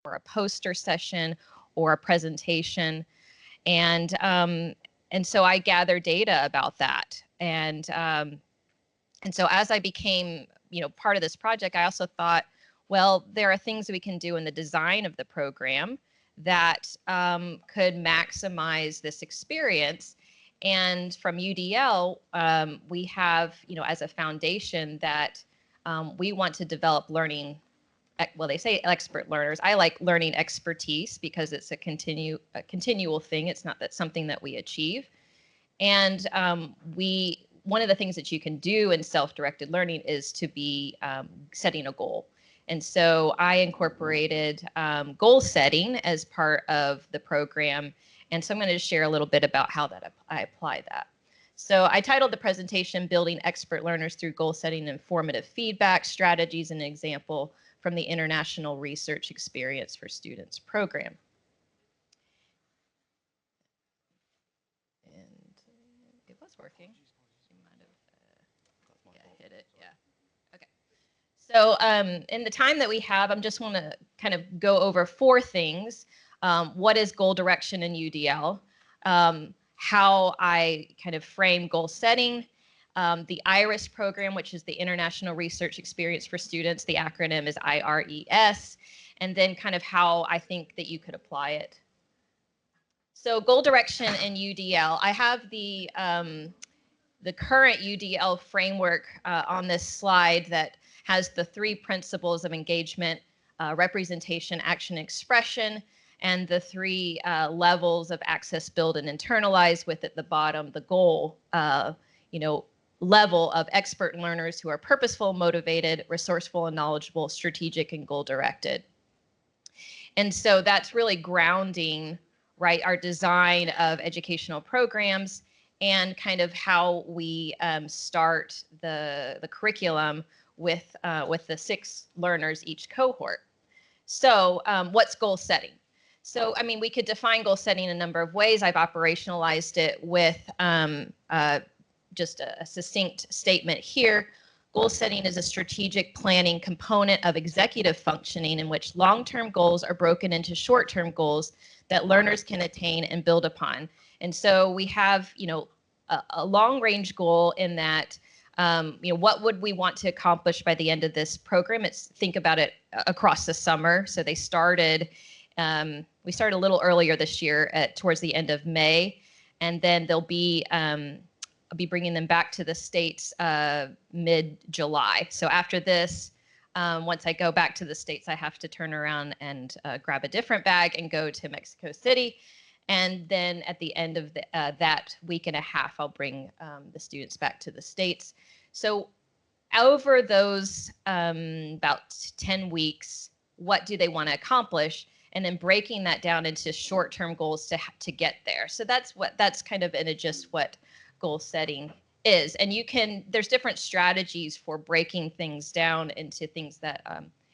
or a poster session or a presentation. And so I gather data about that. And so as I became, part of this project, I also thought, well, there are things that we can do in the design of the program that could maximize this experience. And from UDL, we have, as a foundation that we want to develop learning. Well, they say expert learners. I like learning expertise because it's a continual thing. It's not that something that we achieve. And one of the things that you can do in self-directed learning is to be setting a goal. And so I incorporated goal setting as part of the program. And so I'm going to share a little bit about how that I apply that. So I titled the presentation, Building Expert Learners Through Goal Setting and Formative Feedback, Strategies and Example from the International Research Experience for Students program. And it was working. You might have hit it. Yeah. Okay. So in the time that we have, I'm just want to kind of go over 4 things. What is goal direction in UDL? How I kind of frame goal setting, the IRIS program, which is the International Research Experience for Students. The acronym is IRES, and then kind of how I think that you could apply it. So goal direction in UDL, I have the current UDL framework on this slide that has the 3 principles of engagement, representation, action, expression, and the 3 levels of access, build, and internalize, with at the bottom the goal, level of expert learners who are purposeful, motivated, resourceful, and knowledgeable, strategic, and goal-directed. And so that's really grounding, right, our design of educational programs and kind of how we start the curriculum with the 6 learners each cohort. So what's goal setting? So, I mean, we could define goal setting in a number of ways. I've operationalized it with just a succinct statement here. Goal setting is a strategic planning component of executive functioning in which long-term goals are broken into short-term goals that learners can attain and build upon. And so we have, a long-range goal in that, what would we want to accomplish by the end of this program? Think about it across the summer. So they started, we started a little earlier this year towards the end of May, and then they'll be, I'll be bringing them back to the States mid-July. So after this, once I go back to the States, I have to turn around and grab a different bag and go to Mexico City. And then at the end of that week and a half, I'll bring the students back to the States. So over those about 10 weeks, what do they want to accomplish? And then breaking that down into short-term goals to get there. So that's kind of in a gist what goal setting is. And there's different strategies for breaking things down into things that,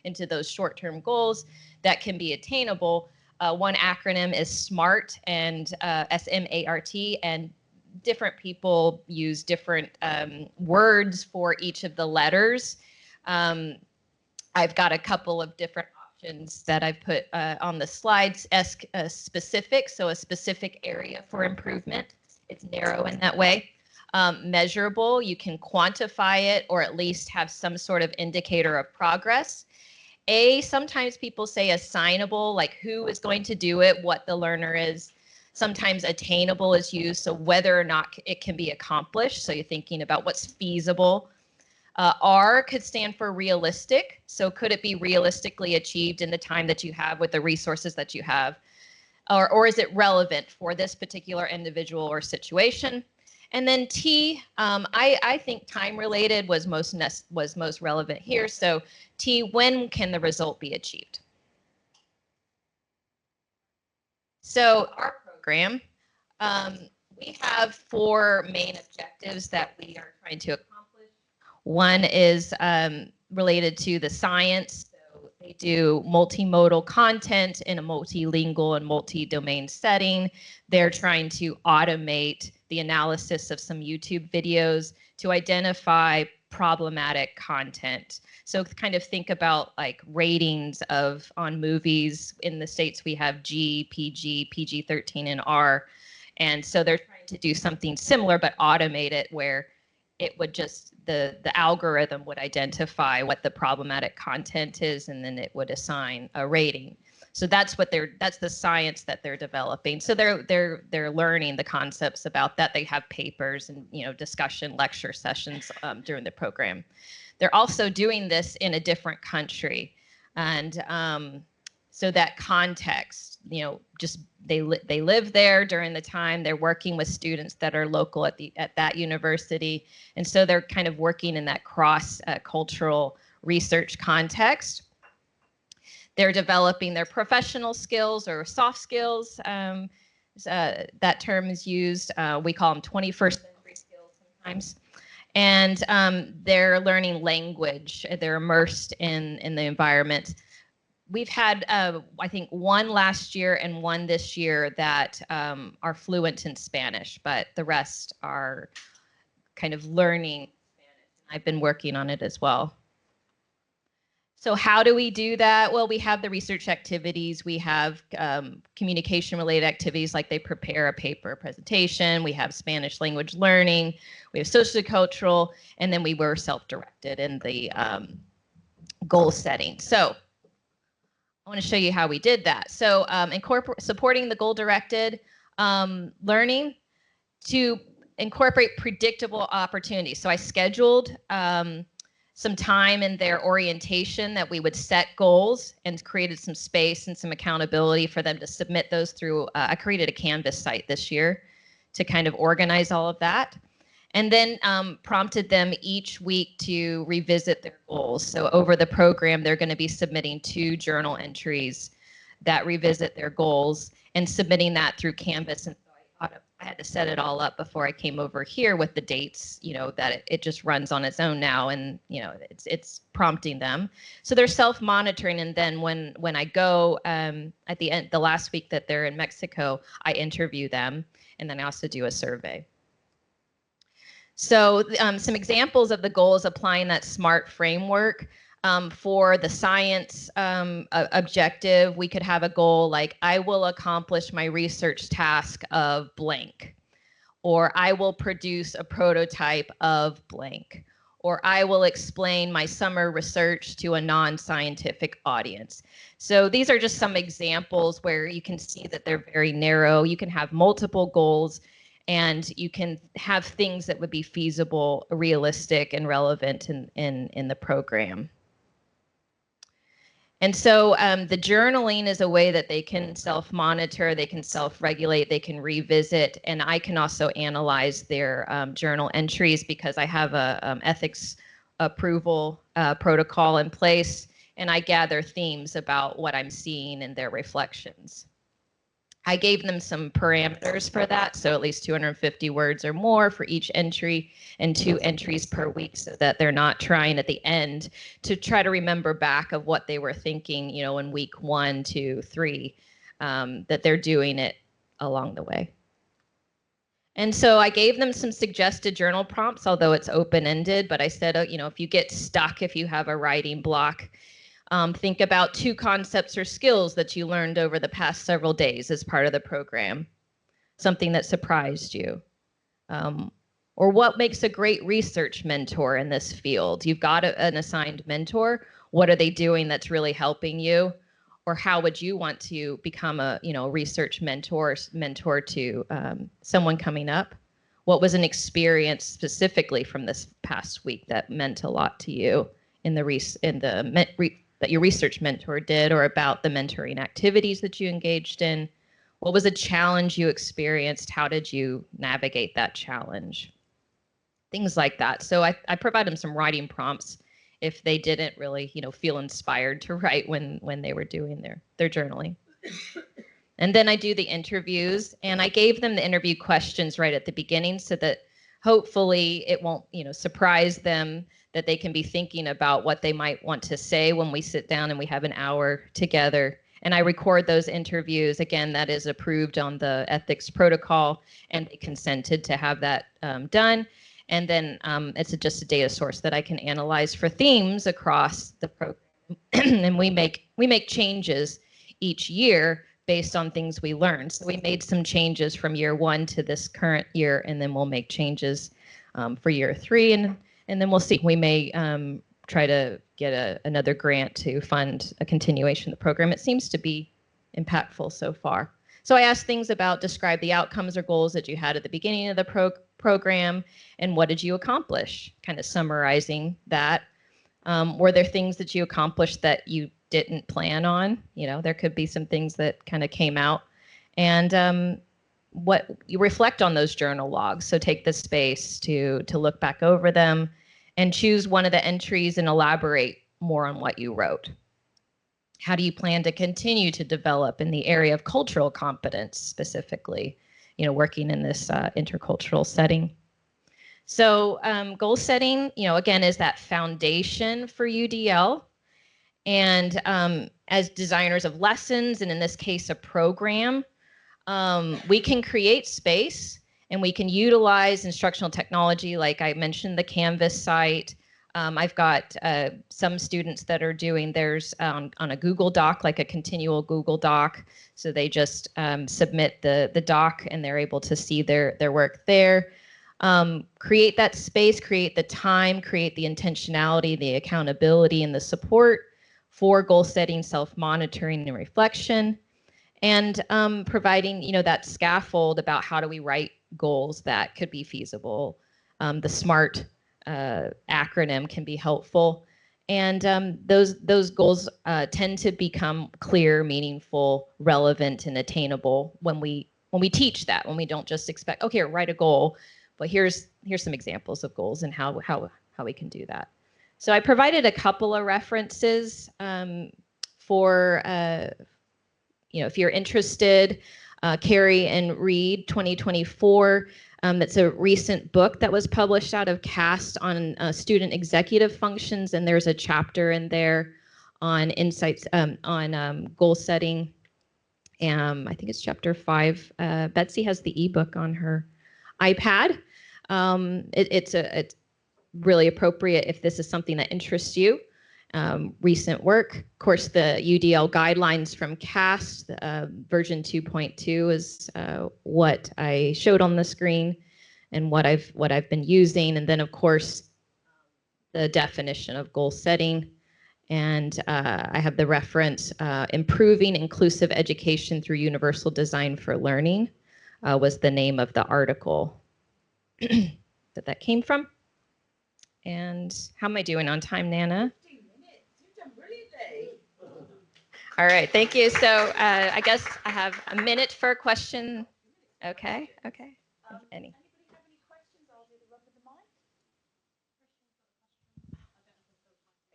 into those short-term goals that can be attainable. One acronym is SMART, and S-M-A-R-T, and different people use different words for each of the letters. I've got a couple of different options that I've put on the slides. Specific, so a specific area for improvement. It's narrow in that way. Measurable, you can quantify it or at least have some sort of indicator of progress. Sometimes people say assignable, like who is going to do it, what the learner is. Sometimes attainable is used, so whether or not it can be accomplished. So you're thinking about what's feasible. R could stand for realistic. So could it be realistically achieved in the time that you have with the resources that you have? Or is it relevant for this particular individual or situation? And then T, I think time related was most relevant here. So T, when can the result be achieved? So our program, we have 4 main objectives that we are trying to accomplish. One is related to the science. They do multimodal content in a multilingual and multi-domain setting. They're trying to automate the analysis of some YouTube videos to identify problematic content. So kind of think about like ratings on movies. In the States, we have G, PG, PG-13, and R. And so they're trying to do something similar, but automate it where it would just, the algorithm would identify what the problematic content is, and then it would assign a rating. So that's the science that they're developing. So they're learning the concepts about that. They have papers and discussion lecture sessions during the program. They're also doing this in a different country, and so that context, just they live there during the time. They're working with students that are local at that university, and so they're kind of working in that cross cultural research context. They're developing their professional skills or soft skills. That term is used. We call them 21st century skills sometimes. And they're learning language. They're immersed in the environment. We've had, I think, one last year and one this year that are fluent in Spanish, but the rest are kind of learning Spanish. I've been working on it as well. So how do we do that? Well, we have the research activities. We have communication-related activities, like they prepare a paper presentation. We have Spanish language learning. We have sociocultural, and then we were self-directed in the goal setting. So I want to show you how we did that. So supporting the goal-directed learning to incorporate predictable opportunities. So I scheduled some time in their orientation that we would set goals, and created some space and some accountability for them to submit those through. I created a Canvas site this year to kind of organize all of that. And then prompted them each week to revisit their goals. So over the program, they're going to be submitting 2 journal entries that revisit their goals and submitting that through Canvas. And so I had to set it all up before I came over here with the dates, that it just runs on its own now, and it's prompting them. So they're self-monitoring, and then when I go at the end, the last week that they're in Mexico, I interview them, and then I also do a survey. So some examples of the goals applying that SMART framework. For the science objective, we could have a goal like, I will accomplish my research task of blank, or I will produce a prototype of blank, or I will explain my summer research to a non-scientific audience. So these are just some examples where you can see that they're very narrow. You can have multiple goals, and you can have things that would be feasible, realistic, and relevant in the program. And so the journaling is a way that they can self-monitor, they can self-regulate, they can revisit, and I can also analyze their journal entries because I have a ethics approval protocol in place, and I gather themes about what I'm seeing in their reflections. I gave them some parameters for that, so at least 250 words or more for each entry, and 2 entries per week, so that they're not trying at the end to try to remember back of what they were thinking, in week 1, 2, 3, that they're doing it along the way. And so I gave them some suggested journal prompts, although it's open-ended, but I said, if you get stuck, if you have a writing block, think about 2 concepts or skills that you learned over the past several days as part of the program, something that surprised you. Or what makes a great research mentor in this field? You've got an assigned mentor. What are they doing that's really helping you? Or how would you want to become a research mentor to someone coming up? What was an experience specifically from this past week that meant a lot to you that your research mentor did, or about the mentoring activities that you engaged in? What was a challenge you experienced? How did you navigate that challenge? Things like that. So I provide them some writing prompts if they didn't really, feel inspired to write when they were doing their journaling. And then I do the interviews, and I gave them the interview questions right at the beginning so that hopefully it won't, surprise them, that they can be thinking about what they might want to say when we sit down and we have an hour together. And I record those interviews. Again, that is approved on the ethics protocol, and they consented to have that done. And then it's just a data source that I can analyze for themes across the program. And we make changes each year based on things we learned. So we made some changes from year 1 to this current year, and then we'll make changes for year 3, and then we'll see. We may try to get another grant to fund a continuation of the program. It seems to be impactful so far. So I asked things about describe the outcomes or goals that you had at the beginning of the program, and what did you accomplish? Kind of summarizing that. Were there things that you accomplished that you didn't plan on? You know, there could be some things that kind of came out. And what you reflect on those journal logs. So take the space to look back over them and choose one of the entries and elaborate more on what you wrote. How do you plan to continue to develop in the area of cultural competence, specifically, you know, working in this intercultural setting? So goal setting, you know, again, is that foundation for UDL. And as designers of lessons, and in this case, a program, we can create space and we can utilize instructional technology, like I mentioned, the Canvas site. I've got some students that are doing theirs on a Google Doc, like a continual Google Doc. So they just submit the doc and they're able to see their work there. Create that space, create the time, create the intentionality, the accountability, and the support for goal setting, self-monitoring, and reflection. And providing, you know, that scaffold about how do we write goals that could be feasible. The SMART acronym can be helpful. And those goals tend to become clear, meaningful, relevant, and attainable when we teach that, when we don't just expect, okay, write a goal, but here's some examples of goals and how we can do that. So I provided a couple of references for you know, if you're interested, Carrie and Reed 2024. That's a recent book that was published out of CAST on student executive functions, and there's a chapter in there on insights on goal setting. I think it's chapter 5. Betsy has the ebook on her iPad. It's really appropriate if this is something that interests you. Recent work. Of course, the UDL guidelines from CAST, version 2.2 is what I showed on the screen and what I've been using. And then, of course, the definition of goal setting. And I have the reference, Improving Inclusive Education Through Universal Design for Learning was the name of the article that came from. And how am I doing on time, Nana? All right, thank you. So I guess I have a minute for a question. Okay. Any? Anybody have any questions? I'll do the rub of the mic.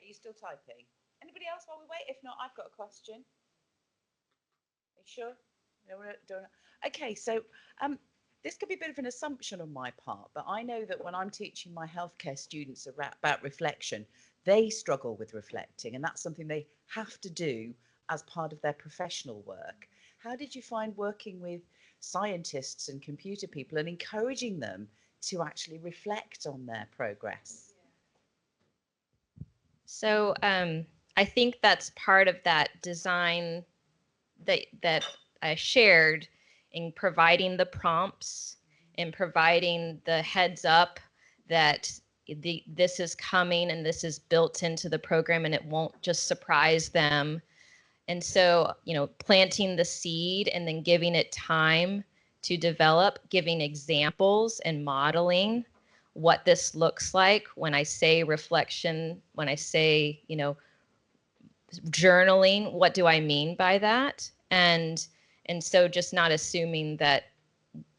Are you still typing? Anybody else while we wait? If not, I've got a question. Are you sure? No, don't. Okay, so this could be a bit of an assumption on my part, but I know that when I'm teaching my healthcare students about reflection, they struggle with reflecting, and that's something they have to do as part of their professional work. How did you find working with scientists and computer people and encouraging them to actually reflect on their progress? So I think that's part of that design that I shared in providing the prompts and providing the heads up that this is coming and this is built into the program and it won't just surprise them. And so, you know, planting the seed and then giving it time to develop, giving examples and modeling what this looks like. When I say reflection, when I say, you know, journaling, what do I mean by that? And so just not assuming that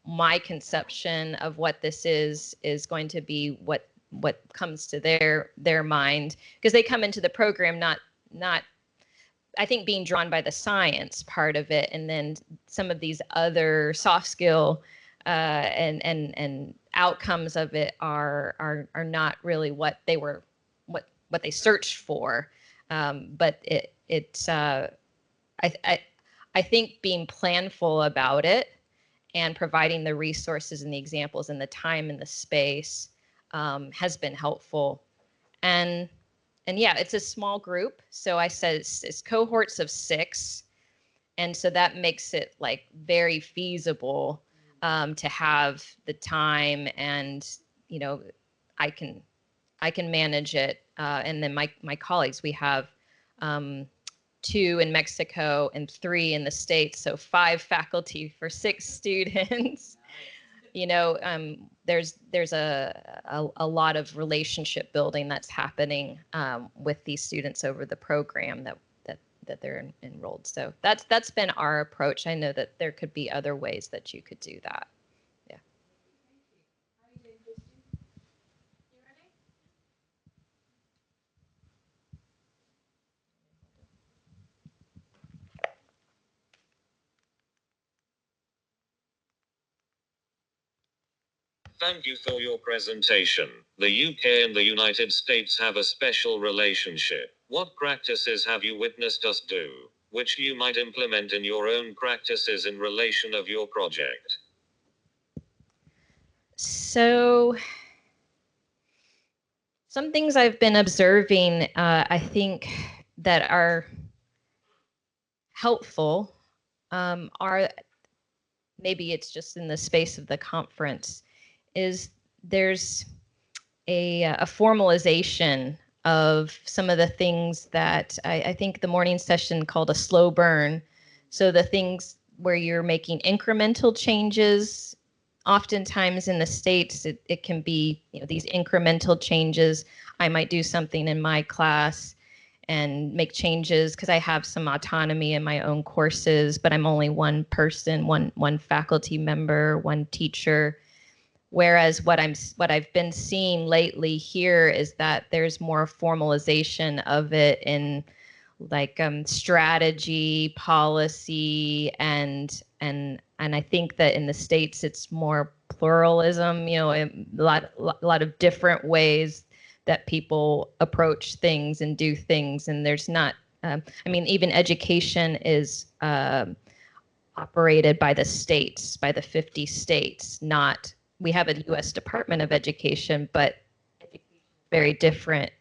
my conception of what this is going to be what comes to their mind, because they come into the program not I think being drawn by the science part of it, and then some of these other soft skill and outcomes of it are not really what they were what they searched for. But it's I think being planful about it and providing the resources and the examples and the time and the space has been helpful. And yeah, it's a small group. So I said it's cohorts of 6. And so that makes it like very feasible to have the time, and, you know, I can manage it. And then my colleagues, we have 2 in Mexico and 3 in the States. So 5 faculty for 6 students. You know, there's a lot of relationship building that's happening with these students over the program that they're enrolled. So that's been our approach. I know that there could be other ways that you could do that. Yeah. Thank you for your presentation. The UK and the United States have a special relationship. What practices have you witnessed us do, which you might implement in your own practices in relation of your project? So some things I've been observing, I think that are helpful are, maybe it's just in the space of the conference, is there's a formalization of some of the things that I think the morning session called a slow burn. So the things where you're making incremental changes, oftentimes in the States, it can be, you know, these incremental changes. I might do something in my class and make changes because I have some autonomy in my own courses, but I'm only one person, one faculty member, one teacher. Whereas what I've been seeing lately here is that there's more formalization of it in like strategy, policy, and I think that in the States it's more pluralism. You know, a lot of different ways that people approach things and do things, and there's not. I mean, even education is operated by the states, by the 50 states, not, we have a U.S. Department of Education, but very different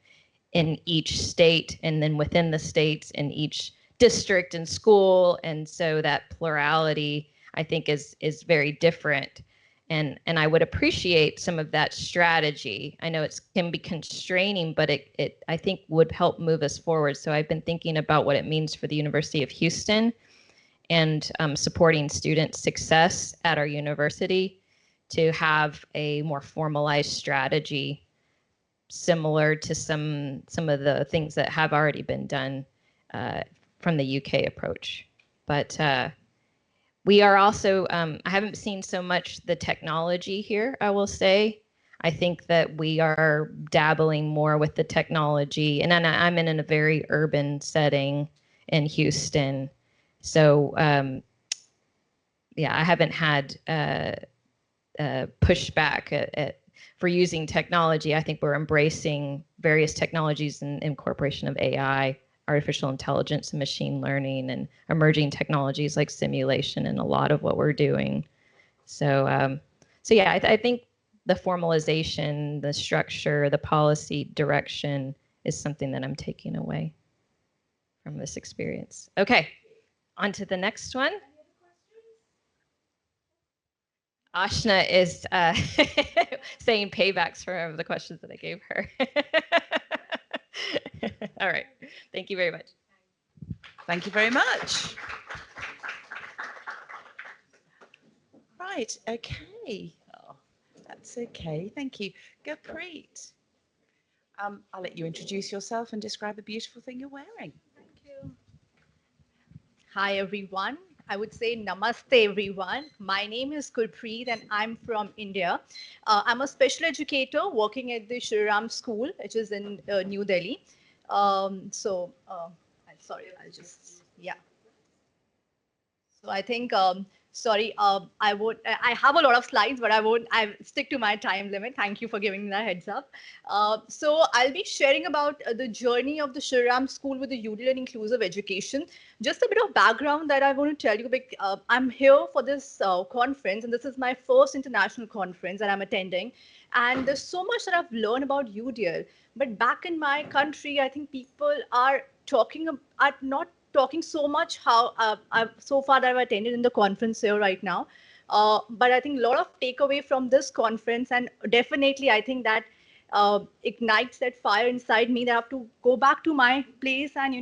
in each state, and then within the states, in each district and school. And so that plurality, I think, is very different. And I would appreciate some of that strategy. I know it can be constraining, but it I think would help move us forward. So I've been thinking about what it means for the University of Houston and supporting student success at our university to have a more formalized strategy similar to some of the things that have already been done from the UK approach. But we are also, I haven't seen so much the technology here, I will say. I think that we are dabbling more with the technology, and I'm in a very urban setting in Houston. So yeah, I haven't had pushback for using technology. I think we're embracing various technologies and incorporation of AI, artificial intelligence and machine learning, and emerging technologies like simulation in a lot of what we're doing. So, so yeah, I think the formalization, the structure, the policy direction is something that I'm taking away from this experience. Okay, on to the next one. Ashna is saying paybacks for the questions that I gave her. All right. Thank you very much. Thank you very much. Right. Okay. Oh, that's okay. Thank you. Gurpreet. I'll let you introduce yourself and describe the beautiful thing you're wearing. Thank you. Hi, everyone. I would say namaste, everyone. My name is Gurpreet and I'm from India. I'm a special educator working at the Shri Ram School, which is in New Delhi. I'm sorry, I'll just, yeah. So I think Sorry, I won't. I have a lot of slides, but I won't. I stick to my time limit. Thank you for giving me that heads up. So I'll be sharing about the journey of the Shriram School with the UDL and inclusive education. Just a bit of background that I want to tell you. I'm here for this conference, and this is my first international conference that I'm attending. And there's so much that I've learned about UDL. But back in my country, I think people are are not talking so much how so far that I've attended in the conference here right now. But I think a lot of takeaway from this conference, and definitely I think that ignites that fire inside me that I have to go back to my place and,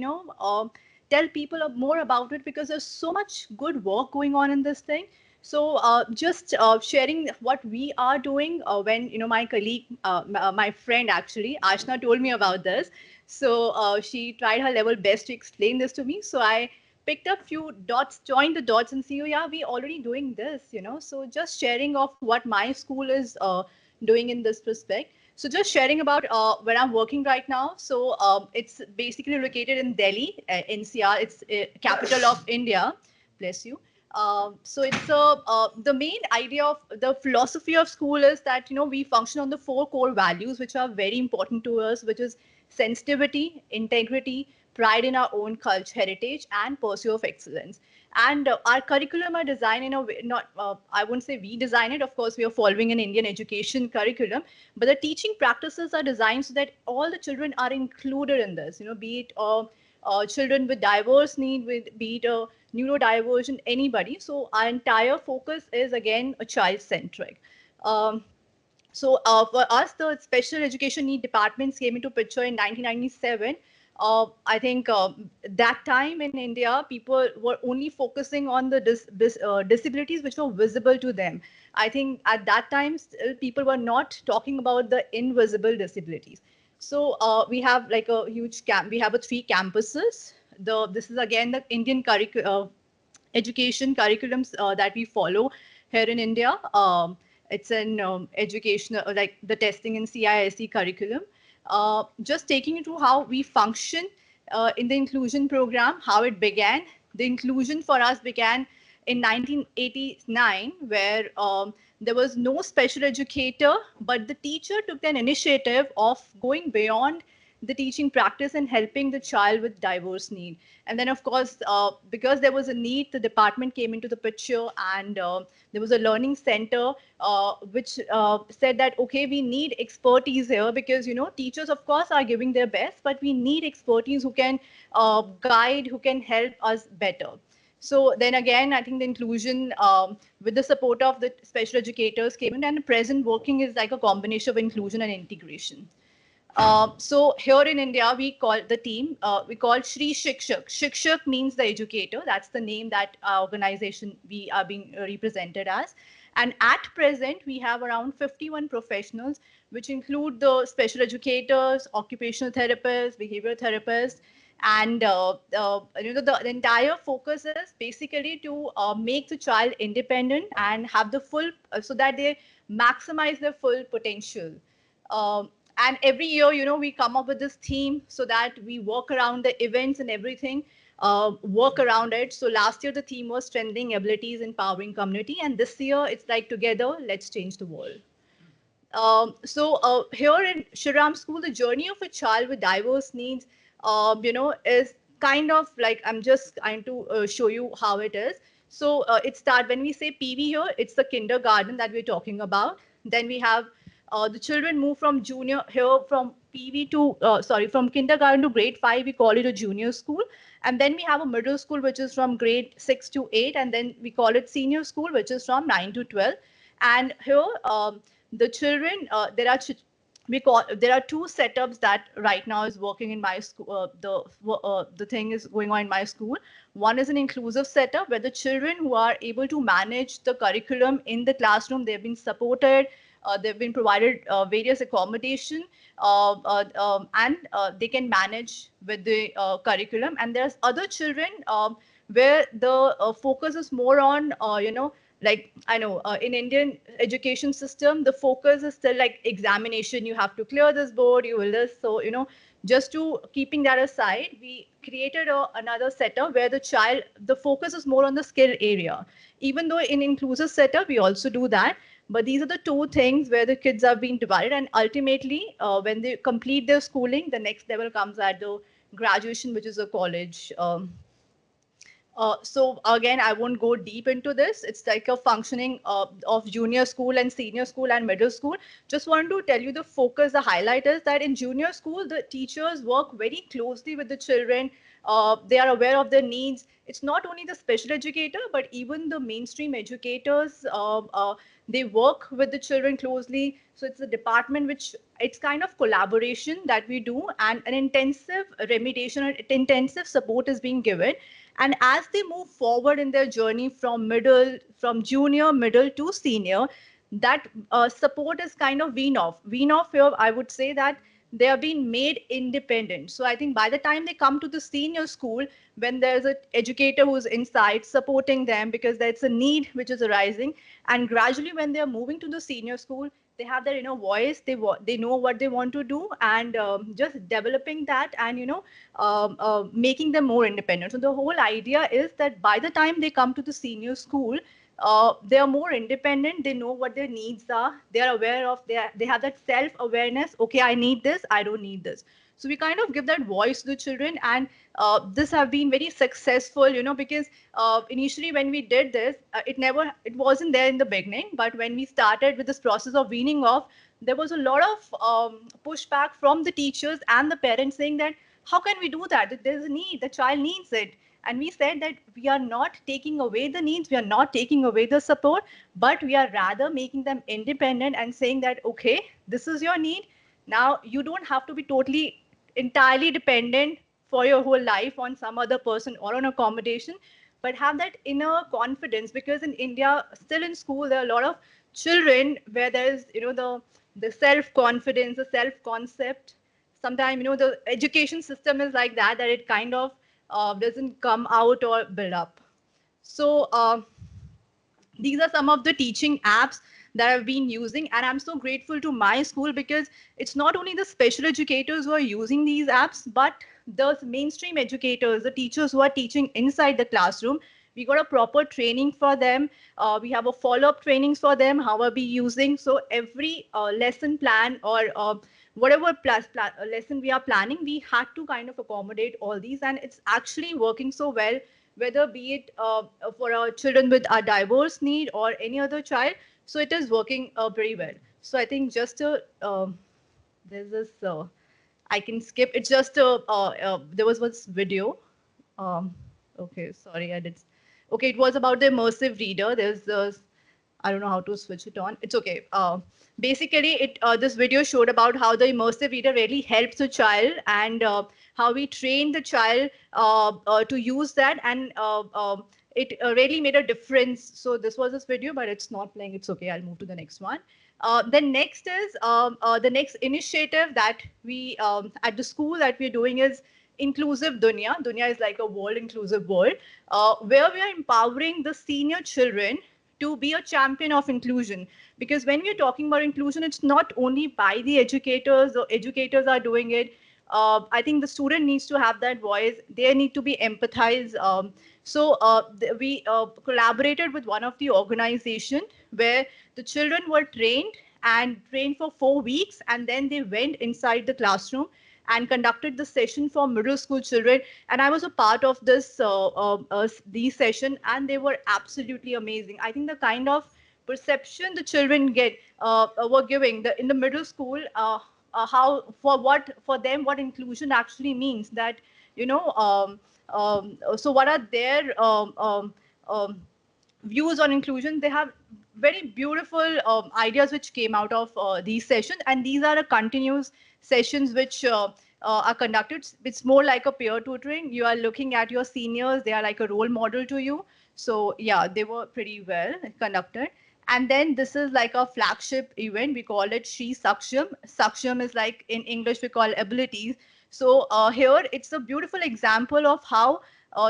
tell people more about it, because there's so much good work going on in this thing. So just sharing what we are doing when, my colleague, my friend actually, Ashna told me about this. So she tried her level best to explain this to me. So I picked up few dots, joined the dots and see, oh yeah, we already doing this, So just sharing of what my school is doing in this respect. So just sharing about where I'm working right now. So it's basically located in Delhi, NCR. It's capital of India. Bless you. So it's the main idea of the philosophy of school is that we function on the four core values which are very important to us, which is sensitivity, integrity, pride in our own culture, heritage, and pursuit of excellence. And our curriculum are designed in a way, not, I wouldn't say we design it. Of course, we are following an Indian education curriculum, but the teaching practices are designed so that all the children are included in this, be it children with diverse need, be it neurodivergent, anybody. So our entire focus is again a child-centric. So for us, the special education need departments came into picture in 1997. I think that time in India, people were only focusing on the disabilities which were visible to them. I think at that time, still people were not talking about the invisible disabilities. So we have like a huge camp. We have a 3 campuses. This is again the Indian education curriculums that we follow here in India. It's an educational, like the testing and CISE curriculum. Just taking you through how we function in the inclusion program, how it began. The inclusion for us began in 1989, where there was no special educator, but the teacher took an initiative of going beyond the teaching practice and helping the child with diverse need. And then, of course, because there was a need, the department came into the picture, and there was a learning center which said that, okay, we need expertise here, because, teachers, of course, are giving their best, but we need expertise who can guide, who can help us better. So then again, I think the inclusion with the support of the special educators came in, and the present working is like a combination of inclusion and integration. So here in India, we call the team, we call Shri Shikshak. Shikshak means the educator. That's the name that our organization we are being represented as. And at present, we have around 51 professionals, which include the special educators, occupational therapists, behavioral therapists, and the entire focus is basically to make the child independent and have the full, so that they maximize their full potential. And every year, we come up with this theme so that we work around the events and everything, work around it. So last year, the theme was strengthening abilities, empowering community. And this year, it's like together, let's change the world. So here in Shriram School, the journey of a child with diverse needs, is kind of like, I'm just trying to show you how it is. So it starts when we say PV here, it's the kindergarten that we're talking about. Then we have the children move from junior here from PV to, from kindergarten to grade 5, we call it a junior school. And then we have a middle school, which is from grade 6 to 8. And then we call it senior school, which is from 9 to 12. And here, the children, there are 2 setups that right now is working in my school. The thing is going on in my school. One is an inclusive setup where the children who are able to manage the curriculum in the classroom, they've been supported, they've been provided various accommodation, and they can manage with the curriculum. And there's other children where the focus is more on, like I know in Indian education system, the focus is still like examination. You have to clear this board, you will this. So, just to keeping that aside, we created another setup where the focus is more on the skill area. Even though in inclusive setup, we also do that. But these are the two things where the kids are being divided. And ultimately, when they complete their schooling, the next level comes at the graduation, which is a college. So again, I won't go deep into this. It's like a functioning of junior school and senior school and middle school. Just want to tell you the focus, the highlight is that in junior school, the teachers work very closely with the children. They are aware of their needs. It's not only the special educator, but even the mainstream educators, they work with the children closely. So it's a department which it's kind of collaboration that we do, and an intensive remediation, an intensive support is being given. And as they move forward in their journey from junior, middle to senior, that support is kind of wean off. Wean off here, I would say that they are being made independent. So I think by the time they come to the senior school, when there's an educator who's inside supporting them because that's a need which is arising, and gradually when they're moving to the senior school, they have their inner voice, they know what they want to do, and just developing that, and making them more independent. So the whole idea is that by the time they come to the senior school, they are more independent. They know what their needs are. They are aware of they have that self-awareness. Okay, I need this, I don't need this. So we kind of give that voice to the children, and this have been very successful, because initially when we did this, it wasn't there in the beginning, but when we started with this process of weaning off, there was a lot of pushback from the teachers and the parents saying that, how can we do that? There's a need, the child needs it. And we said that we are not taking away the needs, we are not taking away the support, but we are rather making them independent and saying that, okay, this is your need. Now, you don't have to be totally, entirely dependent for your whole life on some other person or on accommodation, but have that inner confidence, because in India, still in school, there are a lot of children where there's, the self-confidence, the self-concept. Sometimes, the education system is like that, that it kind of doesn't come out or build up. So these are some of the teaching apps that I've been using, and I'm so grateful to my school because it's not only the special educators who are using these apps, but the mainstream educators, the teachers who are teaching inside the classroom. We got a proper training for them. We have a follow-up trainings for them, how are we using. So every lesson plan or whatever lesson we are planning, we had to kind of accommodate all these, and it's actually working so well, whether be it for our children with a diverse need or any other child. So it is working very well. So I think just there's this, I can skip. It's just there was this video. Okay, sorry, I did. Okay, it was about the immersive reader. There's this, I don't know how to switch it on. It's okay. Basically, this video showed about how the immersive reader really helps the child, and how we train the child to use that, and it really made a difference. So this was this video, but it's not playing. It's okay. I'll move to the next one. Then next is the next initiative that we at the school that we're doing is inclusive dunya. Dunya is like a world, inclusive world, where we are empowering the senior children to be a champion of inclusion. Because when we're talking about inclusion, it's not only by the educators, or educators are doing it. I think the student needs to have that voice. They need to be empathized. We collaborated with one of the organization where the children were trained for 4 weeks, and then they went inside the classroom and conducted the session for middle school children. And I was a part of this these session, and they were absolutely amazing. I think the kind of perception the children were giving in the middle school, how for them what inclusion actually means. That so what are their views on inclusion. They have very beautiful ideas which came out of these sessions, and these are a continuous sessions which are conducted. It's more like a peer tutoring. You are looking at your seniors, they are like a role model to you. So yeah, they were pretty well conducted. And then this is like a flagship event. We call it Shri Saksham. Saksham is like in English we call abilities. So here it's a beautiful example of how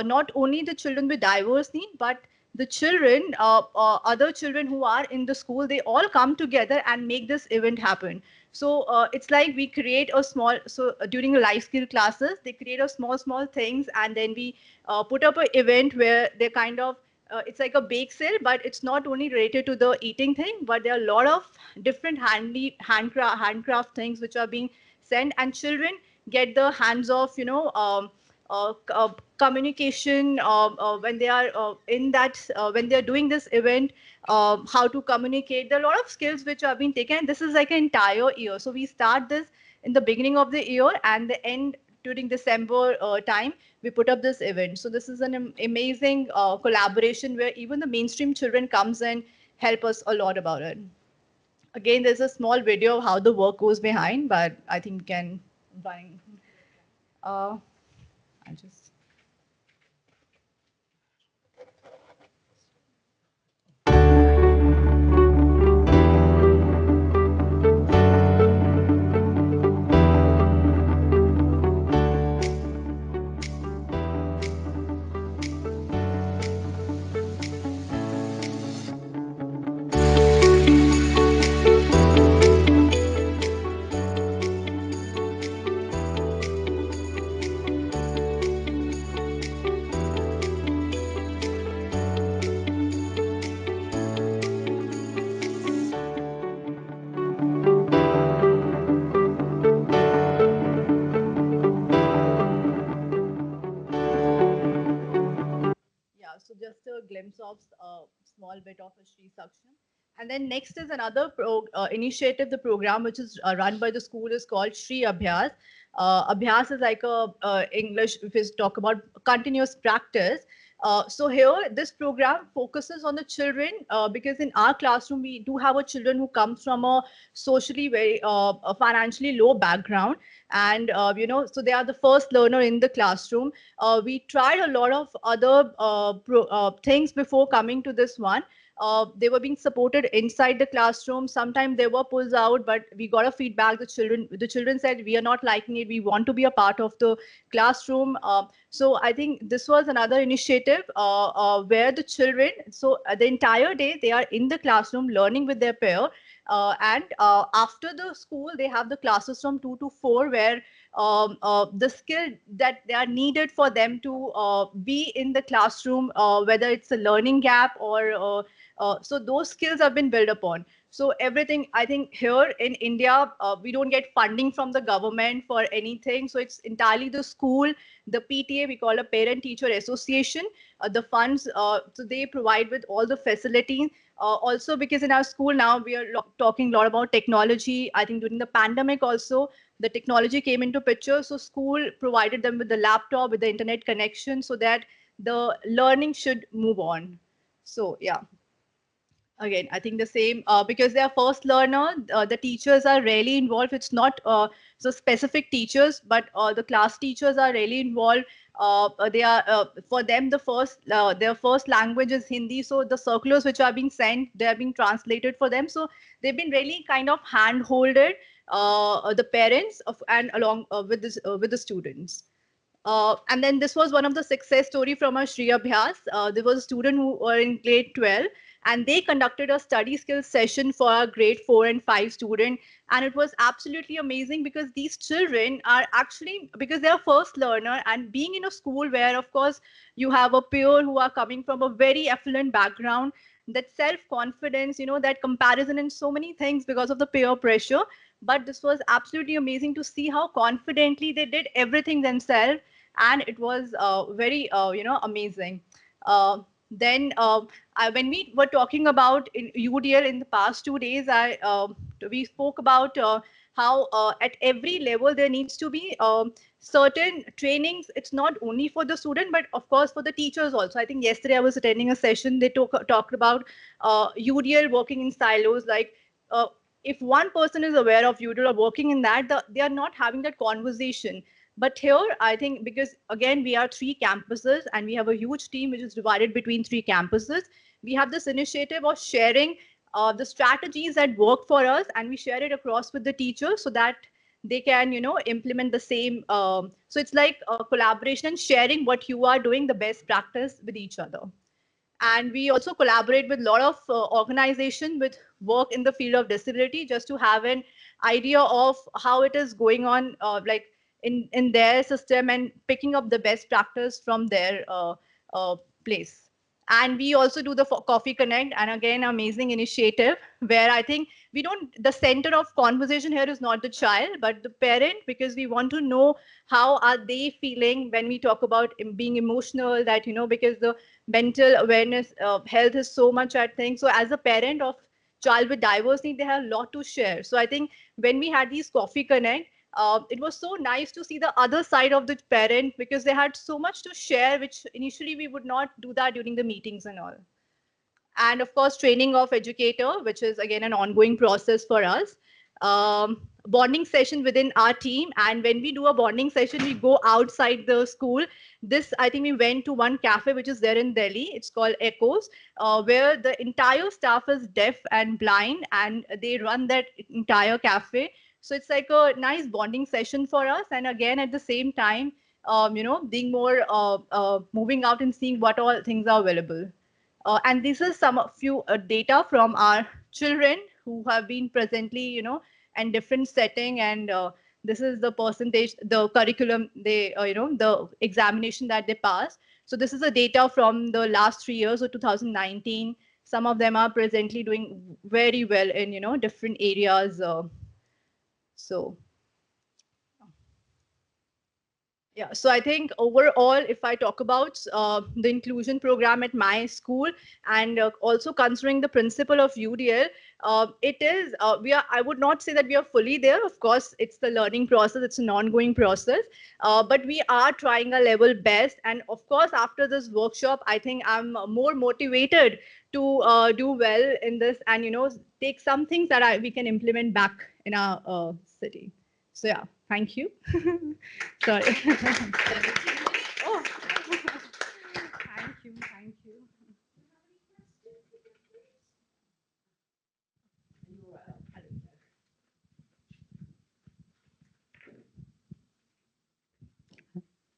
not only the children with diverse need, but the children, other children who are in the school, they all come together and make this event happen. So it's like we create a small, so during the life skill classes, they create a small things, and then we put up an event where they kind of, it's like a bake sale, but it's not only related to the eating thing, but there are a lot of different handcraft things which are being sent, and children get the hands of, communication when they are in that, when they are doing this event, how to communicate. There are a lot of skills which are being taken. This is like an entire year. So we start this in the beginning of the year, and the end during December time, we put up this event. So this is an amazing collaboration where even the mainstream children comes and help us a lot about it. Again, there's a small video of how the work goes behind, but I think we can find. I just. Yeah, so just a glimpse of a small bit of a Sri Saksham. And then next is another initiative, the program which is run by the school is called Sri Abhyas. Abhyas is like a English, if we talk about continuous practice. So here, this program focuses on the children because in our classroom, we do have a children who comes from a socially very a financially low background. And, so they are the first learner in the classroom. We tried a lot of other things before coming to this one. They were being supported inside the classroom. Sometimes they were pulled out, but we got a feedback. The children said, we are not liking it. We want to be a part of the classroom. So I think this was another initiative where the children, so the entire day they are in the classroom learning with their peer. And after the school, they have the classes from 2 to 4 where the skill that they are needed for them to be in the classroom, whether it's a learning gap or so those skills have been built upon. So everything, I think here in India, we don't get funding from the government for anything. So it's entirely the school, the PTA, we call a Parent Teacher Association, the funds, so they provide with all the facilities. Also, because in our school now we are talking a lot about technology. I think during the pandemic also, the technology came into picture. So school provided them with the laptop, with the internet connection, so that the learning should move on. So yeah, again, I think the same, because they are first learner, the teachers are rarely involved. It's not so specific teachers, but the class teachers are really involved. They are for them the first their first language is Hindi, so the circulars which are being sent, they are being translated for them. So they've been really kind of hand-holded, the parents of, and along with the students. And then this was one of the success story from our Shri Abhyas. There was a student who were in grade 12, and they conducted a study skills session for our grade 4 and 5 student. And it was absolutely amazing because these children are actually, because they are first learner, and being in a school where, of course, you have a peer who are coming from a very affluent background, that self-confidence, that comparison and so many things because of the peer pressure. But this was absolutely amazing to see how confidently they did everything themselves, and it was very amazing. Then when we were talking about in UDL in the past 2 days, we spoke about how at every level there needs to be certain trainings. It's not only for the student, but of course for the teachers also. I think yesterday I was attending a session. They talked about UDL working in silos, like if one person is aware of UDL or working in that, they are not having that conversation. But here, I think, because again, we are 3 campuses and we have a huge team which is divided between 3 campuses. We have this initiative of sharing the strategies that work for us, and we share it across with the teachers so that they can, implement the same. So it's like a collaboration and sharing what you are doing, the best practice with each other. And we also collaborate with a lot of organizations with work in the field of disability, just to have an idea of how it is going on, like in their system, and picking up the best practice from their place. And we also do the Coffee Connect, and again, amazing initiative where I think we don't, the center of conversation here is not the child, but the parent, because we want to know how are they feeling when we talk about being emotional, that, because the mental awareness health is so much at thing. So as a parent of child with diverse need, they have a lot to share. So I think when we had these Coffee Connect, it was so nice to see the other side of the parent, because they had so much to share, which initially we would not do that during the meetings and all. And of course, training of educator, which is again an ongoing process for us. Bonding session within our team, and when we do a bonding session, we go outside the school. This, I think, we went to one cafe which is there in Delhi. It's called Echoes, where the entire staff is deaf and blind, and they run that entire cafe. So it's like a nice bonding session for us. And again, at the same time, being more moving out and seeing what all things are available. And this is some few data from our children who have been presently, in different setting. And this is the percentage, the curriculum, they, the examination that they pass. So this is the data from the last 3 years, or 2019. Some of them are presently doing very well in, different areas. So. Yeah, so I think overall, if I talk about the inclusion program at my school, and also considering the principle of UDL, it is, I would not say that we are fully there. Of course, it's the learning process, it's an ongoing process, but we are trying our level best. And of course, after this workshop, I think I'm more motivated to do well in this, and, take some things that we can implement back in our city. So yeah, thank you. Sorry. Oh. Thank you, thank you.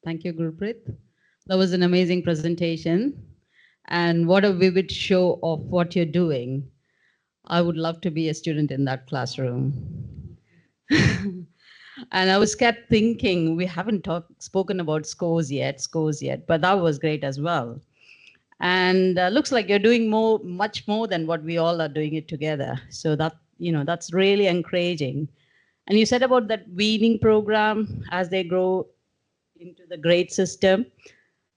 Thank you, Gurpreet. That was an amazing presentation. And what a vivid show of what you're doing. I would love to be a student in that classroom. And I was kept thinking, we haven't spoken about scores yet, but that was great as well. And looks like you're doing much more than what we all are doing it together. So that, that's really encouraging. And you said about that weaning program as they grow into the grade system.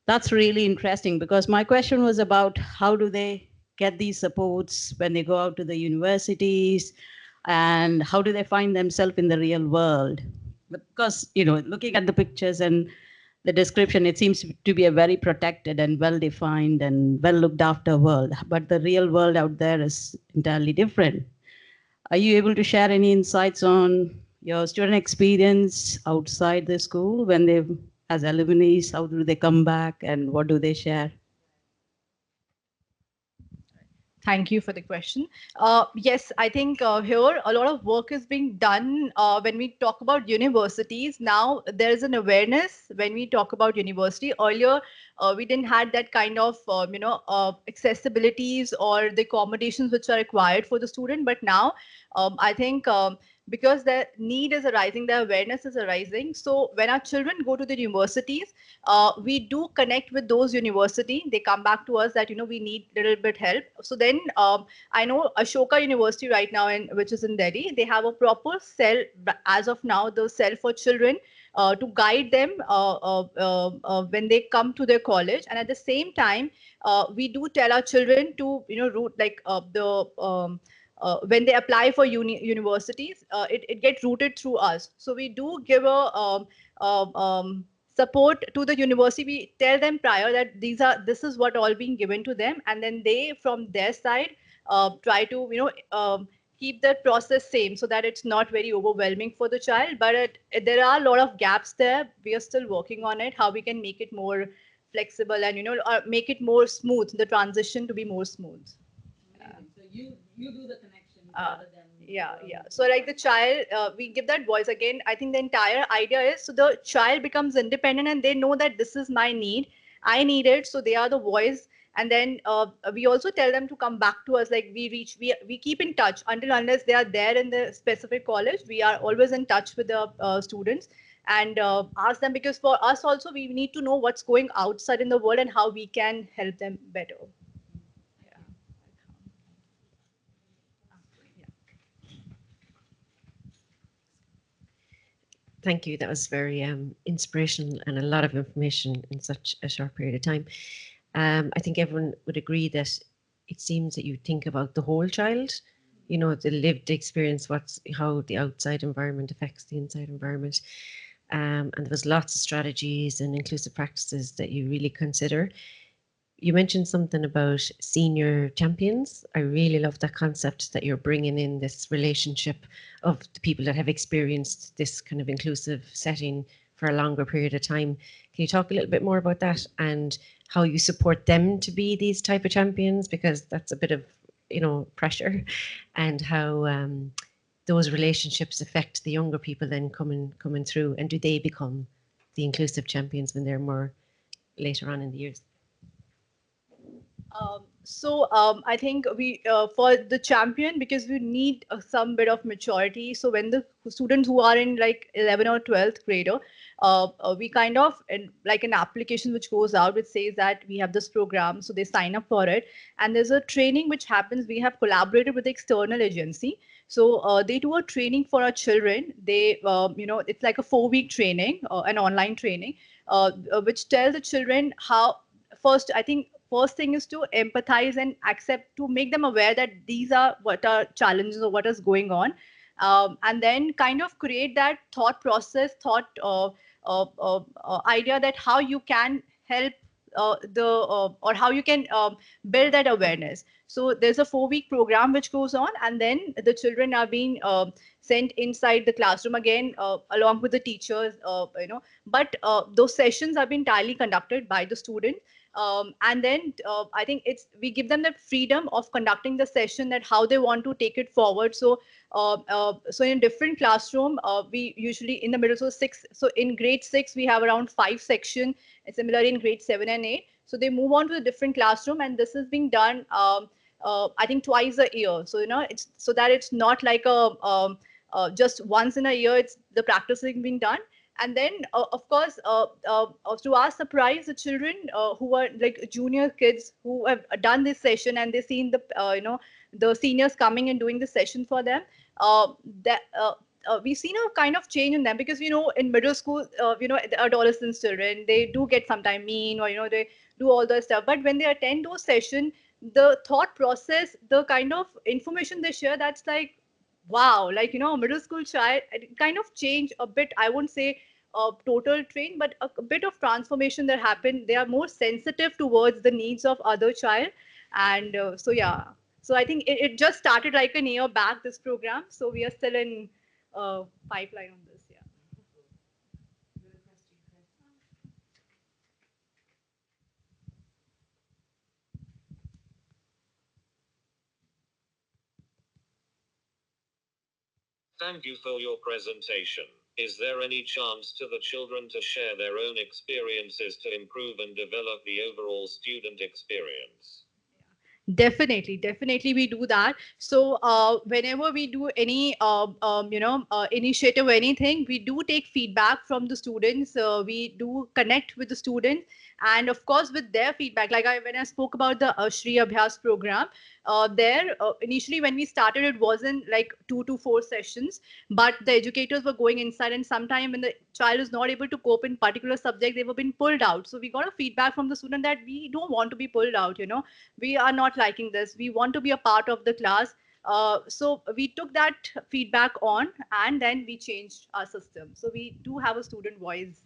That's really interesting, because my question was about how do they get these supports when they go out to the universities, and how do they find themselves in the real world? Because, looking at the pictures and the description, it seems to be a very protected and well-defined and well-looked after world. But the real world out there is entirely different. Are you able to share any insights on your student experience outside the school when they, as alumni, how do they come back and what do they share? Thank you for the question. Yes, I think here a lot of work is being done when we talk about universities. Now there is an awareness when we talk about university. Earlier, we didn't had that kind of accessibilities or the accommodations which are required for the student. But now I think because the need is arising, the awareness is arising. So when our children go to the universities, we do connect with those universities. They come back to us that, we need a little bit help. So then I know Ashoka University right now, which is in Delhi, they have a proper cell as of now, the cell for children to guide them when they come to their college. And at the same time, we do tell our children to, route like when they apply for universities, it gets routed through us. So we do give a support to the university. We tell them prior that this is what all being given to them, and then they from their side try to keep that process same, so that it's not very overwhelming for the child. But there are a lot of gaps there. We are still working on it, how we can make it more flexible and make it more smooth, the transition to be more smooth. So you do the connection rather than yeah. So like the child, we give that voice. Again, I think the entire idea is so the child becomes independent and they know that this is my need, I need it. So they are the voice And then we also tell them to come back to us. Like we keep in touch unless they are there in the specific college. We are always in touch with the students and ask them, because for us also we need to know what's going outside in the world and how we can help them better. Thank you. That was very inspirational and a lot of information in such a short period of time. I think everyone would agree that it seems that you think about the whole child, you know, the lived experience, how the outside environment affects the inside environment. And there was lots of strategies and inclusive practices that you really consider. You mentioned something about senior champions. I really love that concept that you're bringing in this relationship of the people that have experienced this kind of inclusive setting for a longer period of time. Can you talk a little bit more about that and how you support them to be these type of champions? Because that's a bit of, you know, pressure, and how those relationships affect the younger people then coming through, and do they become the inclusive champions when they're more later on in the years? I think we for the champion, because we need some bit of maturity. So when the students who are in like 11 or 12th grader, we kind of like an application which goes out which says that we have this program, so they sign up for it, and there's a training which happens. We have collaborated with the external agency, so they do a training for our children. They you know, it's like a 4-week training, an online training, which tells the children how. First, I think first thing is to empathize and accept, to make them aware that these are what are challenges or what is going on, and then kind of create that thought process, idea that how you can help or how you can build that awareness. So there's a 4-week program which goes on, and then the children are being sent inside the classroom again along with the teachers, you know, but those sessions have been entirely conducted by the student. And then I think we give them the freedom of conducting the session, that how they want to take it forward. So so in different classroom, we usually in the middle, so in grade 6 we have around 5 section, and similarly in grade 7 and 8. So they move on to a different classroom, and this is being done I think twice a year. So you know, it's so that it's not like a just once in a year. It's the practicing being done. And then, of course, to our surprise, the children who are like junior kids who have done this session, and they've seen the, you know, the seniors coming and doing the session for them, that we've seen a kind of change in them, because, you know, in middle school, you know, the adolescents children, they do get sometimes mean, or, you know, they do all the stuff. But when they attend those sessions, the thought process, the kind of information they share, that's like, wow, like, you know, a middle school child, it kind of change a bit. I won't say a total train, but a bit of transformation that happened. They are more sensitive towards the needs of other child. And so, yeah. So I think it just started like a year back, this program. So we are still in pipeline on this, yeah. Thank you for your presentation. Is there any chance to the children to share their own experiences to improve and develop the overall student experience? Definitely, we do that. So whenever we do any you know, initiative or anything, we do take feedback from the students. We do connect with the students, and of course with their feedback. Like when I spoke about the Shri Abhyas program, there initially when we started, it wasn't like 2 to 4 sessions, but the educators were going inside, and sometime when the child is not able to cope in particular subject, they were being pulled out. So we got a feedback from the student that we don't want to be pulled out, you know, we are not liking this, we want to be a part of the class. So we took that feedback on, and then we changed our system. So we do have a student voice.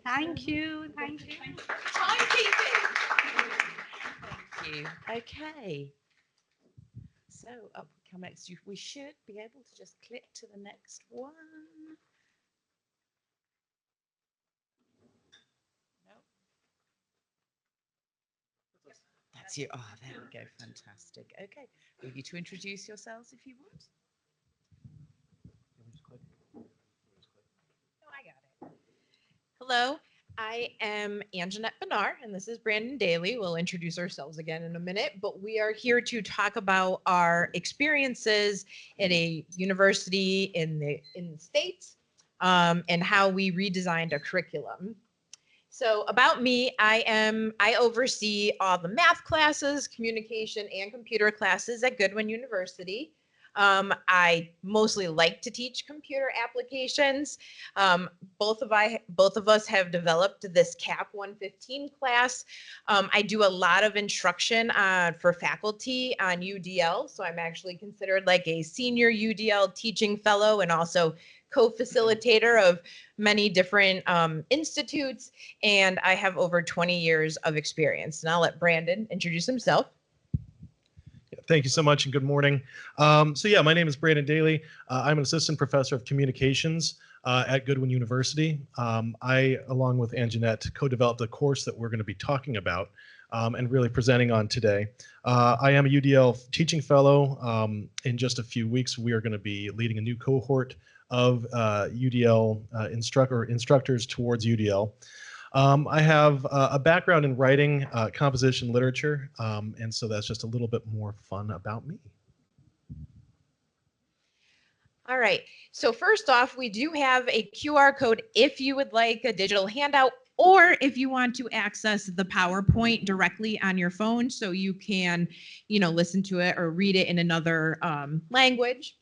Thank you. Timekeeping. Thank you. Okay. So up we come next. We should be able to just click to the next one. No. That's you. Oh, there we go. Fantastic. Okay. Will you to introduce yourselves if you would? No, I got it. Hello, I am Anjanette Benar, and this is Brandon Daly. We'll introduce ourselves again in a minute, but we are here to talk about our experiences at a university in the States, and how we redesigned a curriculum. So about me, I oversee all the math classes, communication, and computer classes at Goodwin University. I mostly like to teach computer applications. Both of us have developed this CAP 115 class. I do a lot of instruction for faculty on UDL, so I'm actually considered like a senior UDL teaching fellow and also co-facilitator of many different institutes, and I have over 20 years of experience. And I'll let Brandon introduce himself. Thank you so much and good morning. So yeah, my name is Brandon Daly. I'm an assistant professor of communications at Goodwin University. I, along with Anjanette, co-developed the course that we're going to be talking about and really presenting on today. I am a UDL teaching fellow. In just a few weeks, we are going to be leading a new cohort of UDL instructors towards UDL. I have a background in writing, composition, literature, and so that's just a little bit more fun about me. All right, so first off, we do have a QR code if you would like a digital handout or if you want to access the PowerPoint directly on your phone so you can, listen to it or read it in another language.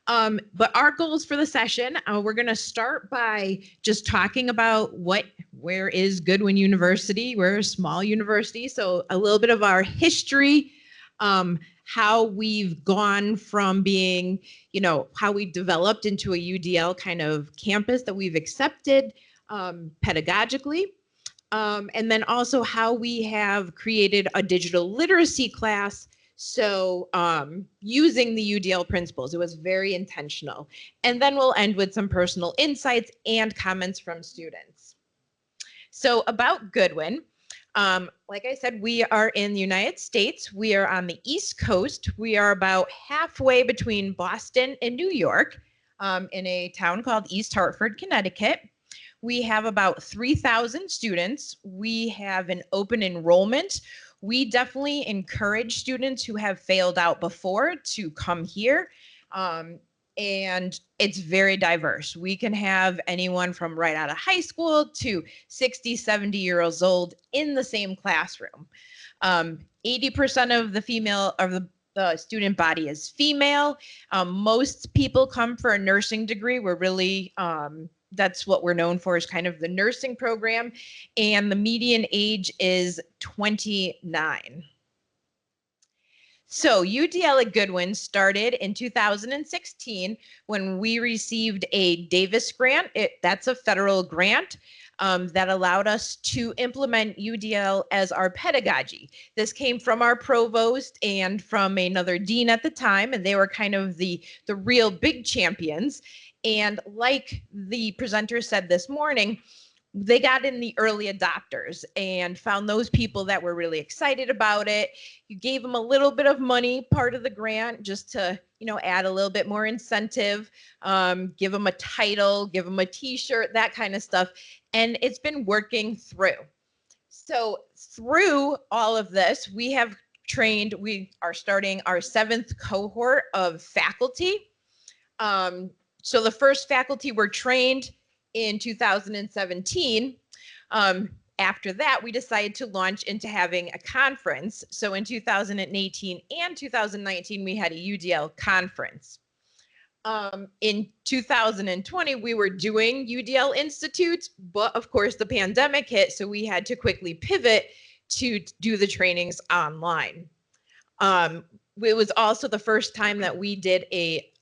But our goals for the session, we're going to start by just talking about where is Goodwin University? We're a small university, so a little bit of our history, how we've gone from being, how we developed into a UDL kind of campus that we've accepted pedagogically. And then also how we have created a digital literacy class. So using the UDL principles, it was very intentional. And then we'll end with some personal insights and comments from students. So about Goodwin, like I said, we are in the United States. We are on the East Coast. We are about halfway between Boston and New York in a town called East Hartford, Connecticut. We have about 3,000 students. We have an open enrollment. We definitely encourage students who have failed out before to come here. And it's very diverse. We can have anyone from right out of high school to 60, 70 years old in the same classroom. 80% of the student body is female. Most people come for a nursing degree. We're really, that's what we're known for, is kind of the nursing program. And the median age is 29. So UDL at Goodwin started in 2016 when we received a Davis grant. That's a federal grant that allowed us to implement UDL as our pedagogy. This came from our provost and from another dean at the time, and they were kind of the real big champions. And like the presenter said this morning, they got in the early adopters and found those people that were really excited about it. You gave them a little bit of money, part of the grant, just to, add a little bit more incentive, give them a title, give them a t-shirt, that kind of stuff. And it's been working through. So through all of this, we are starting our 7th cohort of faculty. So the first faculty were trained in 2017. After that, we decided to launch into having a conference. So in 2018 and 2019, we had a UDL conference. In 2020, we were doing UDL institutes, but of course the pandemic hit, so we had to quickly pivot to do the trainings online. It was also the first time that we did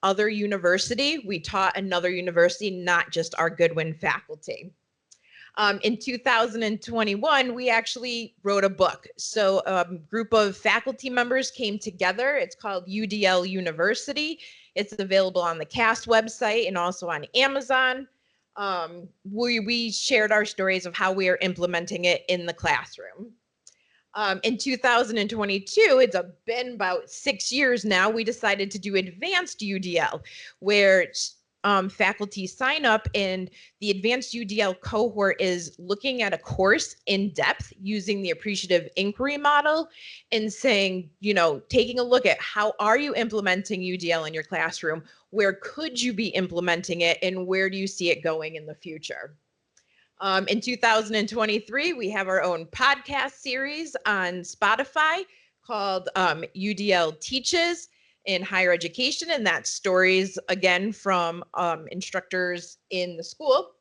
other university. We taught another university, not just our Goodwin faculty. In 2021, we actually wrote a book. So a group of faculty members came together. It's called UDL University. It's available on the CAST website and also on Amazon. We shared our stories of how we are implementing it in the classroom. In 2022, it's been about 6 years now, we decided to do advanced UDL, where faculty sign up, and the advanced UDL cohort is looking at a course in depth using the appreciative inquiry model and saying, you know, taking a look at how are you implementing UDL in your classroom? Where could you be implementing it, and where do you see it going in the future? In 2023, we have our own podcast series on Spotify called UDL Teaches in Higher Education, and that's stories, again, from instructors in the school.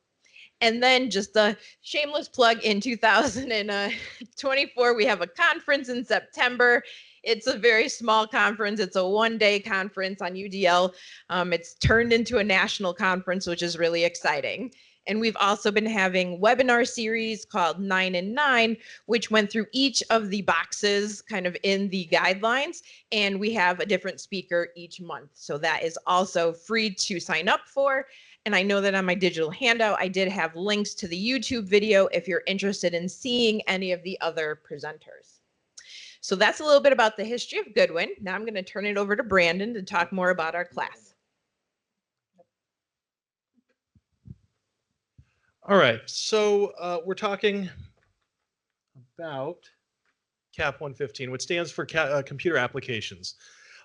And then just a shameless plug, in 2024, we have a conference in September. It's a very small conference. It's a one-day conference on UDL. It's turned into a national conference, which is really exciting. And we've also been having webinar series called 9 and 9, which went through each of the boxes kind of in the guidelines. And we have a different speaker each month. So that is also free to sign up for. And I know that on my digital handout, I did have links to the YouTube video if you're interested in seeing any of the other presenters. So that's a little bit about the history of Goodwin. Now I'm going to turn it over to Brandon to talk more about our class. All right, so we're talking about CAP 115, which stands for computer applications.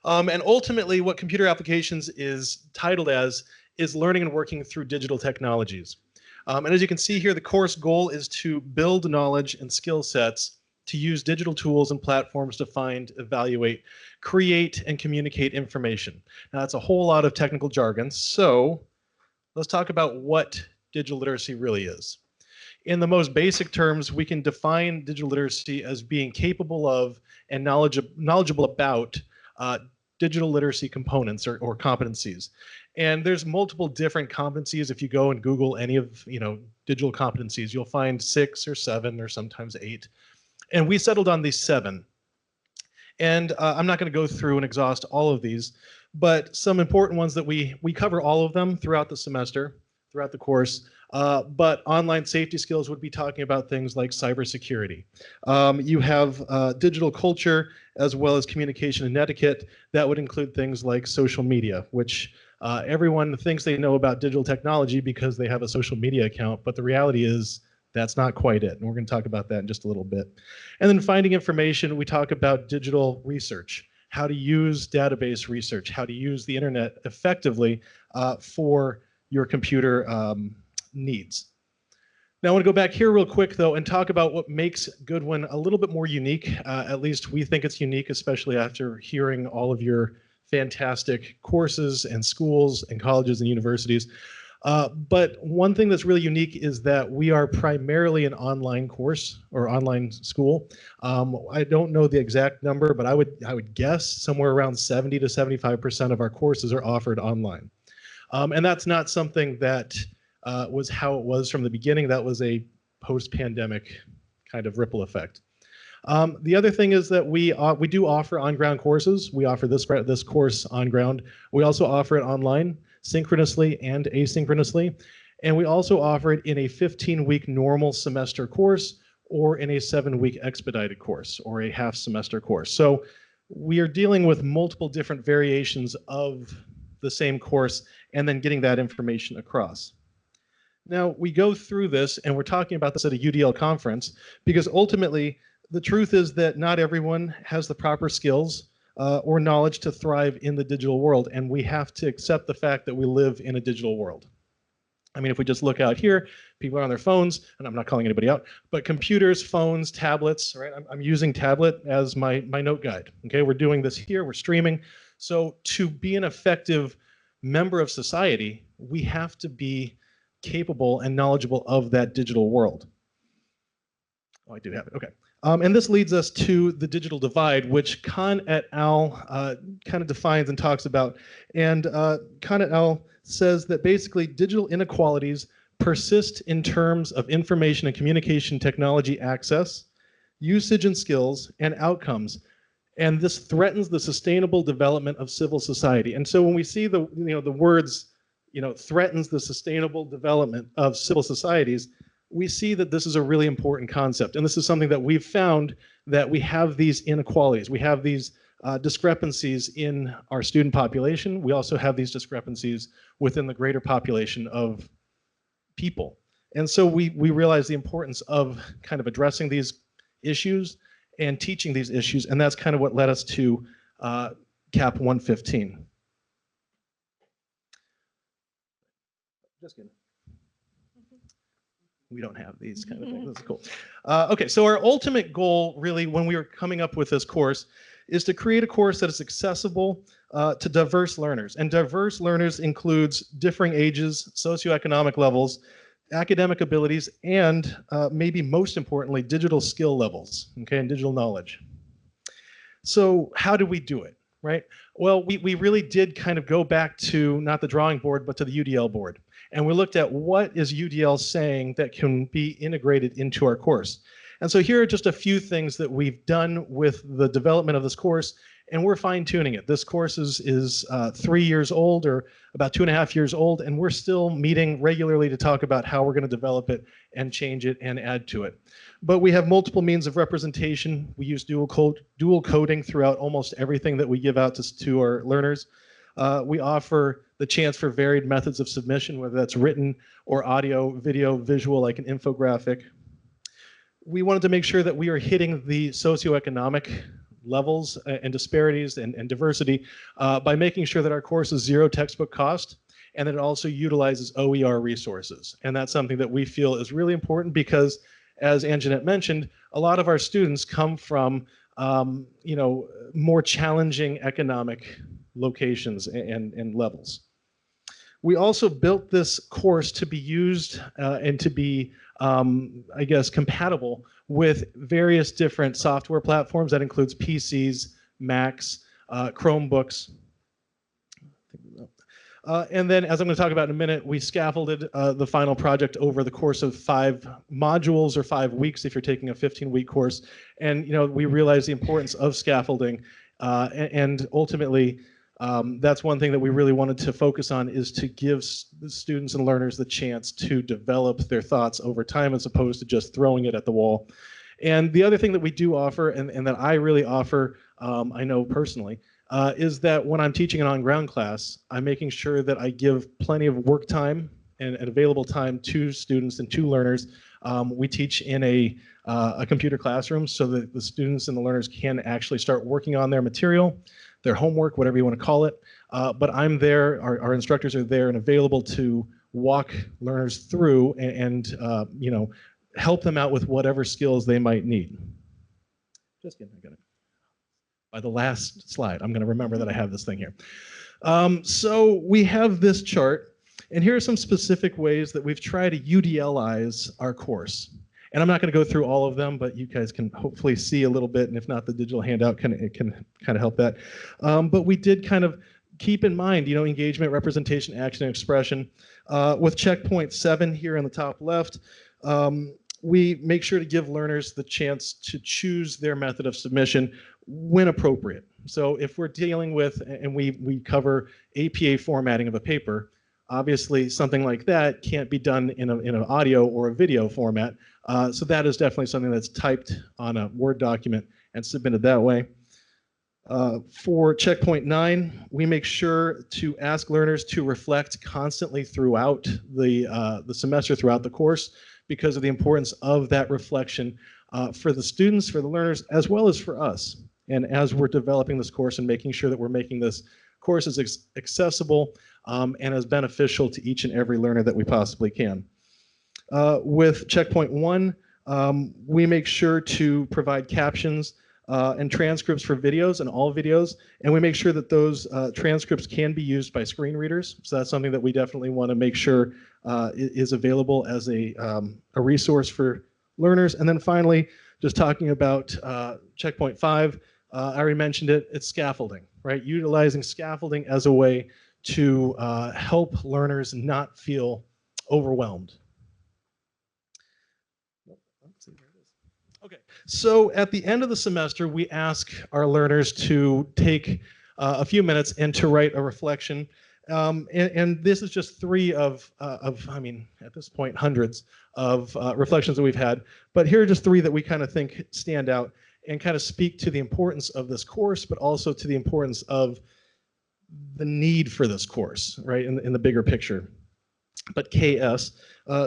And ultimately, what computer applications is titled as is learning and working through digital technologies. And as you can see here, the course goal is to build knowledge and skill sets to use digital tools and platforms to find, evaluate, create, and communicate information. Now, that's a whole lot of technical jargon, so let's talk about what digital literacy really is. In the most basic terms, we can define digital literacy as being capable of and knowledgeable about digital literacy components or competencies. And there's multiple different competencies. If you go and Google any of digital competencies, you'll find 6 or 7 or sometimes 8. And we settled on these 7. And I'm not going to go through and exhaust all of these, but some important ones that we cover all of them throughout the semester, throughout the course. But online safety skills would be talking about things like cybersecurity. You have digital culture as well as communication and etiquette. That would include things like social media, which everyone thinks they know about digital technology because they have a social media account, but the reality is that's not quite it. And we're going to talk about that in just a little bit. And then finding information, we talk about digital research, how to use database research, how to use the internet effectively for your computer needs. Now I want to go back here real quick though and talk about what makes Goodwin a little bit more unique. At least we think it's unique, especially after hearing all of your fantastic courses and schools and colleges and universities. But one thing that's really unique is that we are primarily an online course or online school. I don't know the exact number, but I would guess somewhere around 70 to 75% of our courses are offered online. And that's not something that was how it was from the beginning. That was a post-pandemic kind of ripple effect. The other thing is that we do offer on-ground courses. We offer this course on-ground. We also offer it online, synchronously and asynchronously. And we also offer it in a 15-week normal semester course or in a 7-week expedited course or a half semester course. So we are dealing with multiple different variations of the same course and then getting that information across. Now, we go through this and we're talking about this at a UDL conference because ultimately the truth is that not everyone has the proper skills or knowledge to thrive in the digital world, and we have to accept the fact that we live in a digital world. I mean, if we just look out here, people are on their phones, and I'm not calling anybody out, but computers, phones, tablets, right? I'm using tablet as my note guide, okay? We're doing this here, we're streaming. So to be an effective member of society, we have to be capable and knowledgeable of that digital world. Oh, I do have it, okay. And this leads us to the digital divide, which Khan et al. Kind of defines and talks about. And Khan et al. Says that basically digital inequalities persist in terms of information and communication technology access, usage and skills, and outcomes. And this threatens the sustainable development of civil society. And so when we see the words, threatens the sustainable development of civil societies, we see that this is a really important concept. And this is something that we've found, that we have these inequalities. We have these discrepancies in our student population. We also have these discrepancies within the greater population of people. And so we realize the importance of kind of addressing these issues and teaching these issues, and that's kind of what led us to CAP 115. Just kidding. We don't have these kind of things. This is cool. Okay, so our ultimate goal, really, when we were coming up with this course, is to create a course that is accessible to diverse learners. And diverse learners includes differing ages, socioeconomic levels, academic abilities, and maybe most importantly, digital skill levels, okay, and digital knowledge. So how do we do it, right? Well, we really did kind of go back to not the drawing board, but to the UDL board. And we looked at what is UDL saying that can be integrated into our course. And so here are just a few things that we've done with the development of this course, and we're fine-tuning it. This course is 3 years old, or about 2.5 years old, and we're still meeting regularly to talk about how we're going to develop it and change it and add to it. But we have multiple means of representation. We use dual coding throughout almost everything that we give out to our learners. We offer the chance for varied methods of submission, whether that's written or audio, video, visual, like an infographic. We wanted to make sure that we are hitting the socioeconomic levels and disparities and diversity by making sure that our course is zero textbook cost, and that it also utilizes OER resources. And that's something that we feel is really important because, as Anjanette mentioned, a lot of our students come from more challenging economic locations and levels. We also built this course to be used and to be, I guess, compatible with various different software platforms. That includes PCs, Macs, Chromebooks. And then, as I'm going to talk about in a minute, we scaffolded the final project over the course of 5 modules or 5 weeks if you're taking a 15-week course. And we realized the importance of scaffolding, and ultimately, that's one thing that we really wanted to focus on, is to give the students and learners the chance to develop their thoughts over time as opposed to just throwing it at the wall. And the other thing that we do offer, and that I really offer, I know personally, is that when I'm teaching an on-ground class, I'm making sure that I give plenty of work time and available time to students and to learners. We teach in a computer classroom so that the students and the learners can actually start working on their material, their homework, whatever you want to call it. But I'm there, our instructors are there and available to walk learners through and help them out with whatever skills they might need. Just kidding, I got it. By the last slide, I'm going to remember that I have this thing here. So we have this chart, and here are some specific ways that we've tried to UDLize our course. And I'm not going to go through all of them, but you guys can hopefully see a little bit, and if not, the digital handout can kind of help that. But we did kind of keep in mind, engagement, representation, action, and expression. With checkpoint 7 here on the top left, we make sure to give learners the chance to choose their method of submission when appropriate. So if we're dealing with, and we cover APA formatting of a paper, obviously something like that can't be done in an audio or a video format. So that is definitely something that's typed on a Word document and submitted that way. For checkpoint 9, we make sure to ask learners to reflect constantly throughout the semester, throughout the course, because of the importance of that reflection for the students, for the learners, as well as for us. And as we're developing this course and making sure that we're making this course as accessible and as beneficial to each and every learner that we possibly can. With checkpoint 1, we make sure to provide captions and transcripts for videos and all videos, and we make sure that those transcripts can be used by screen readers. So that's something that we definitely want to make sure is available as a resource for learners. And then finally, just talking about checkpoint 5, I already mentioned it, it's scaffolding, right? Utilizing scaffolding as a way to help learners not feel overwhelmed. Okay, so at the end of the semester, we ask our learners to take a few minutes and to write a reflection. And this is just 3 of, I mean, at this point, hundreds of reflections that we've had. But here are just 3 that we kind of think stand out. and kind of speak to the importance of this course, but also to the importance of the need for this course, right, in the bigger picture. But KS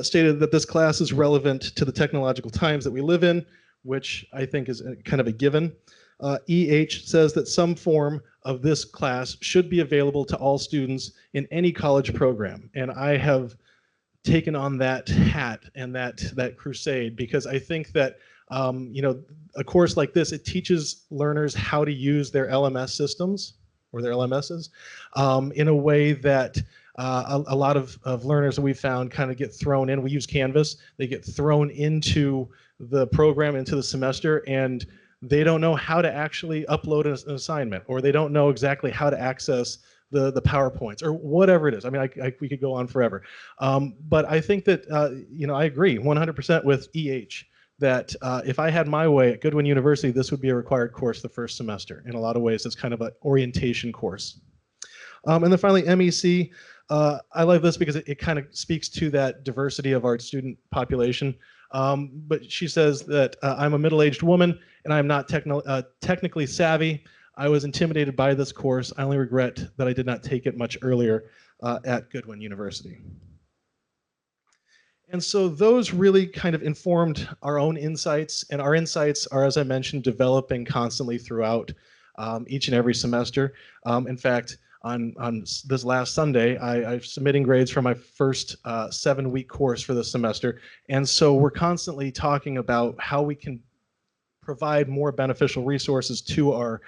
stated that this class is relevant to the technological times that we live in, which I think is kind of a given. EH says that some form of this class should be available to all students in any college program. And I have taken on that hat and that crusade, because I think that you know, a course like this, it teaches learners how to use their LMS systems or their LMSs in a way that a lot of learners that we've found kind of get thrown in. We use Canvas. They get thrown into the program, into the semester, and they don't know how to actually upload an assignment, or they don't know exactly how to access the PowerPoints, or whatever it is. I mean, we could go on forever. But I think that, you know, I agree 100% with EH that if I had my way at Goodwin University, this would be a required course the first semester. In a lot of ways, it's kind of an orientation course. And then finally, MEC. I like this because it kind of speaks to that diversity of our student population. But she says that I'm a middle-aged woman and I'm not technically savvy. I was intimidated by this course. I only regret that I did not take it much earlier at Goodwin University. And so those really kind of informed our own insights, and our insights are, as I mentioned, developing constantly throughout each and every semester. In fact, on this last Sunday, I'm submitting grades for my first 7-week course for this semester. And so we're constantly talking about how we can provide more beneficial resources to our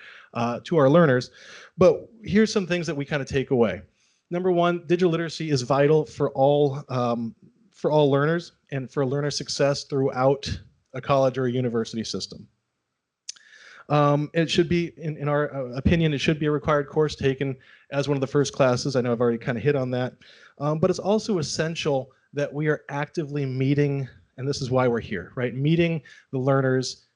learners. But here's some things that we kind of take away. Number one, digital literacy is vital for all learners and for learner success throughout a college or a university system. It should be, in our opinion, it should be a required course taken as one of the first classes. I know I've already kind of hit on that. But it's also essential that we are actively meeting, and this is why we're here, right? Meeting the learners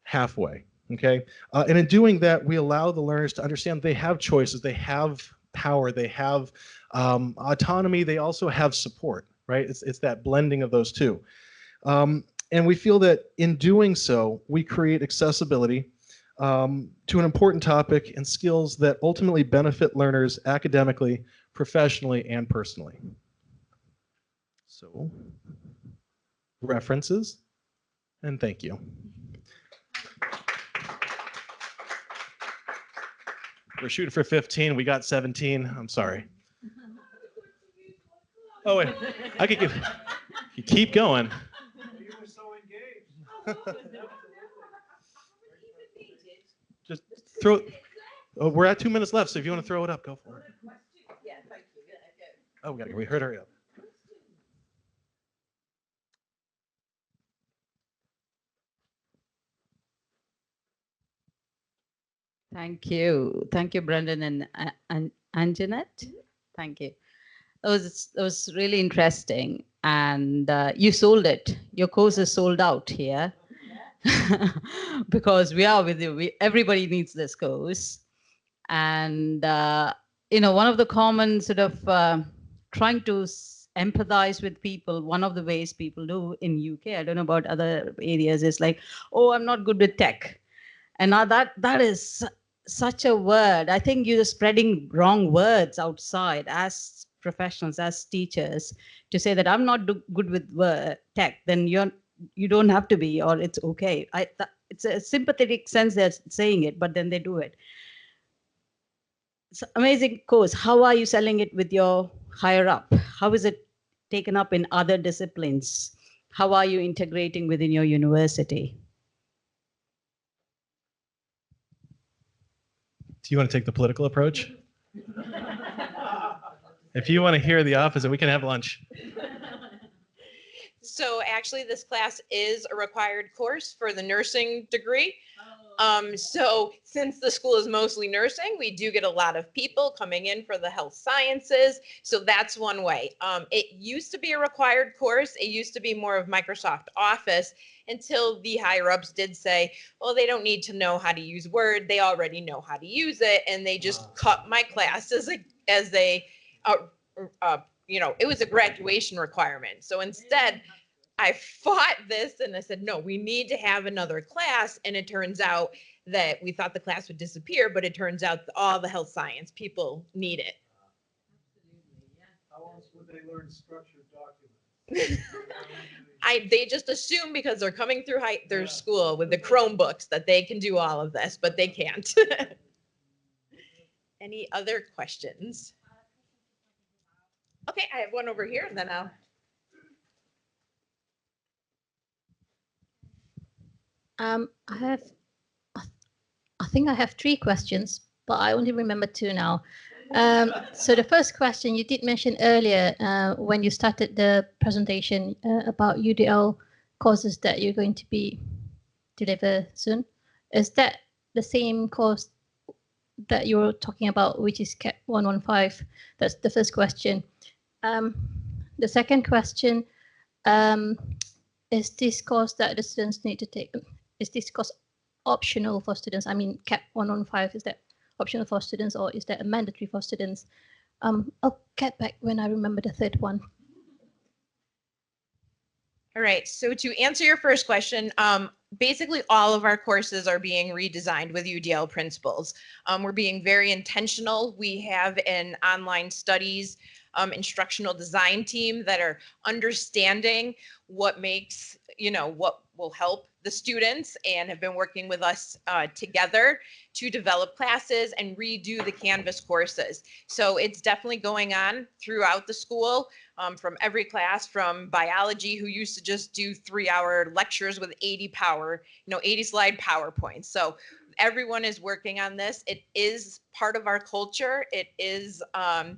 halfway, okay? And in doing that, we allow the learners to understand they have choices, they have power, they have autonomy, they also have support, right? It's that blending of those two. And we feel that in doing so, we create accessibility to an important topic and skills that ultimately benefit learners academically, professionally, and personally. So, references, and thank you. We're shooting for 15. We got 17. I'm sorry. Oh, wait. I could keep going. You were so engaged. Just throw it. Oh, we're at 2 minutes left, so if you want to throw it up, go for it. Yeah, thank you. Oh, we heard hurry up. Thank you, Brendan and Anjanette. Thank you. That was really interesting, and you sold it. Your course is sold out here. Because we are with you. Everybody needs this course. And, you know, one of the common sort of trying to empathize with people, one of the ways people do in UK, I don't know about other areas, is like, oh, I'm not good with tech. And now that is such a word. I think you're spreading wrong words outside as professionals, as teachers, to say that I'm not good with tech, then you don't have to be, or it's okay. It's a sympathetic sense they're saying it, but then they do it. It's an amazing course. How are you selling it with your higher up? How is it taken up in other disciplines? How are you integrating within your university? Do you want to take the political approach? If you want to hear the opposite, we can have lunch. So actually, this class is a required course for the nursing degree. So since the school is mostly nursing, we do get a lot of people coming in for the health sciences. So that's one way. It used to be a required course. It used to be more of Microsoft Office until the higher ups did say, well, they don't need to know how to use Word. They already know how to use it. And they just cut my class as you know, it was a graduation requirement. So instead, I fought this and I said, no, we need to have another class. And it turns out that we thought the class would disappear, but it turns out that all the health science people need it. How else would they learn structured documents? They just assume because they're coming through their school with the Chromebooks that they can do all of this, but they can't. Any other questions? Okay, I have one over here and then I'll. I think I have three questions, but I only remember two now. So the first question you did mention earlier when you started the presentation about UDL courses that you're going to be deliver soon. Is that the same course that you were talking about, which is CAP 115? That's the first question. The second question, is this course that the students need to take? Is this course optional for students? I mean, CAP 115, is that optional for students or is that a mandatory for students? I'll get back when I remember the third one. All right, so to answer your first question, basically all of our courses are being redesigned with UDL principles. We're being very intentional. We have an online studies instructional design team that are understanding what makes, what will help the students and have been working with us together to develop classes and redo the Canvas courses. So it's definitely going on throughout the school. From every class, from biology, who used to just do 3-hour lectures with 80 slide PowerPoints. So everyone is working on this. It is part of our culture. It is, I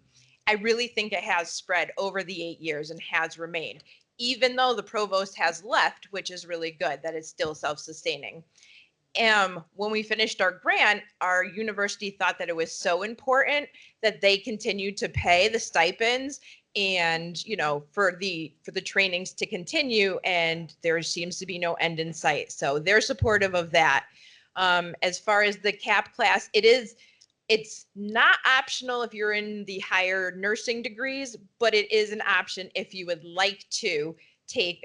really think it has spread over the 8 years and has remained, even though the provost has left, which is really good that it's still self-sustaining. When we finished our grant, our university thought that it was so important that they continued to pay the stipends and for the trainings to continue, and there seems to be no end in sight. So they're supportive of that. As far as the CAP class, it's not optional if you're in the higher nursing degrees, but it is an option if you would like to take,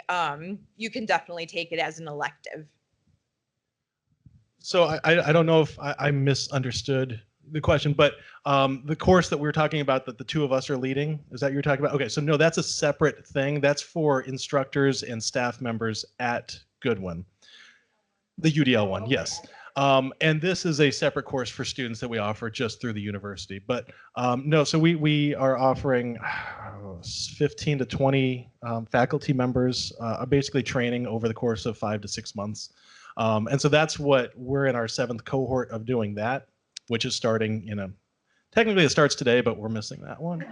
you can definitely take it as an elective. So I don't know if I misunderstood the question, but the course that we were talking about that the two of us are leading, is that what you're talking about? Okay, so no, that's a separate thing. That's for instructors and staff members at Goodwin. The UDL one, yes. And this is a separate course for students that we offer just through the university. But no, so we are offering 15 to 20 faculty members basically training over the course of 5 to 6 months. And so that's what we're in our 7th cohort of doing that, which is starting, technically it starts today, but we're missing that one.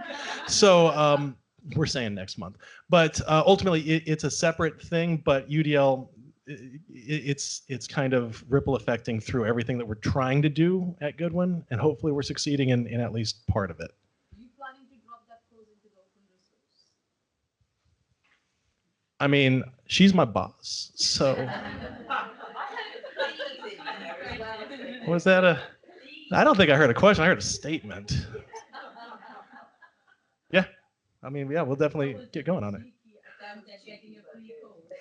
So we're saying next month. But ultimately it's a separate thing, but UDL, it's kind of ripple affecting through everything that we're trying to do at Goodwin, and hopefully we're succeeding in at least part of it. Are you planning to drop that course into the open resource? I mean, she's my boss, so. Was that I don't think I heard a question, I heard a statement. Yeah, I mean, yeah, we'll definitely get going on it.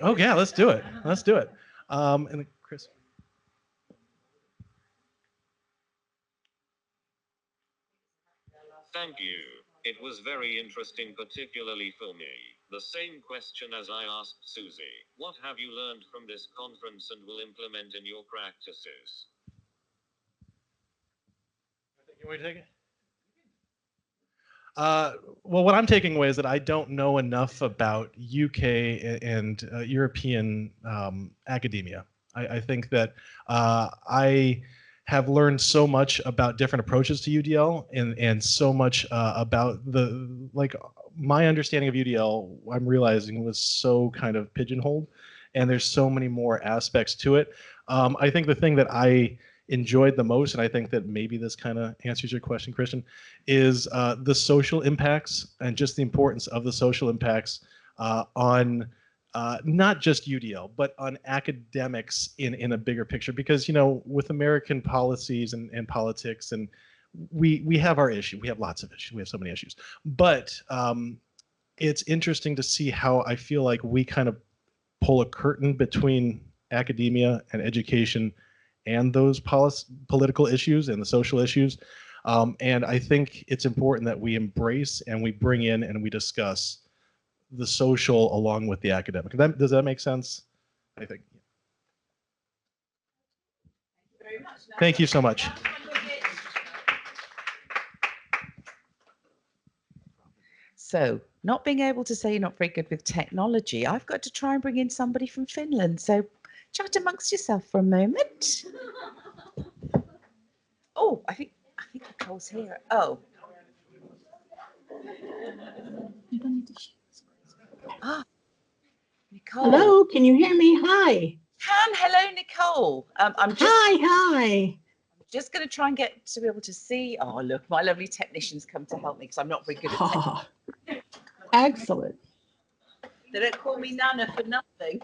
Oh yeah, let's do it. Let's do it. And Chris. Thank you. It was very interesting, particularly for me. The same question as I asked Susie. What have you learned from this conference and will implement in your practices? You want to take it? Well, what I'm taking away is that I don't know enough about UK and European academia. I think that I have learned so much about different approaches to UDL and so much about my understanding of UDL, I'm realizing was so kind of pigeonholed, and there's so many more aspects to it. I think the thing that I enjoyed the most, and I think that maybe this kind of answers your question, Christian, is the social impacts and just the importance of the social impacts on not just UDL, but on academics in a bigger picture. Because, with American policies and politics, and we have our issue. We have lots of issues. We have so many issues. But it's interesting to see how I feel like we kind of pull a curtain between academia and education and those political issues and the social issues. And I think it's important that we embrace and we bring in and we discuss the social along with the academic. Does that make sense? I think. Thank you so much. So, not being able to say you're not very good with technology, I've got to try and bring in somebody from Finland. So, chat amongst yourself for a moment. Oh, I think Nicole's here. Oh. Ah, Nicole. Hello, can you hear me? Hi. Hello, Nicole. I'm just. Hi. Just going to try and get to be able to see. Oh, look, my lovely technicians come to help me because I'm not very good at tech. Excellent. They don't call me Nana for nothing.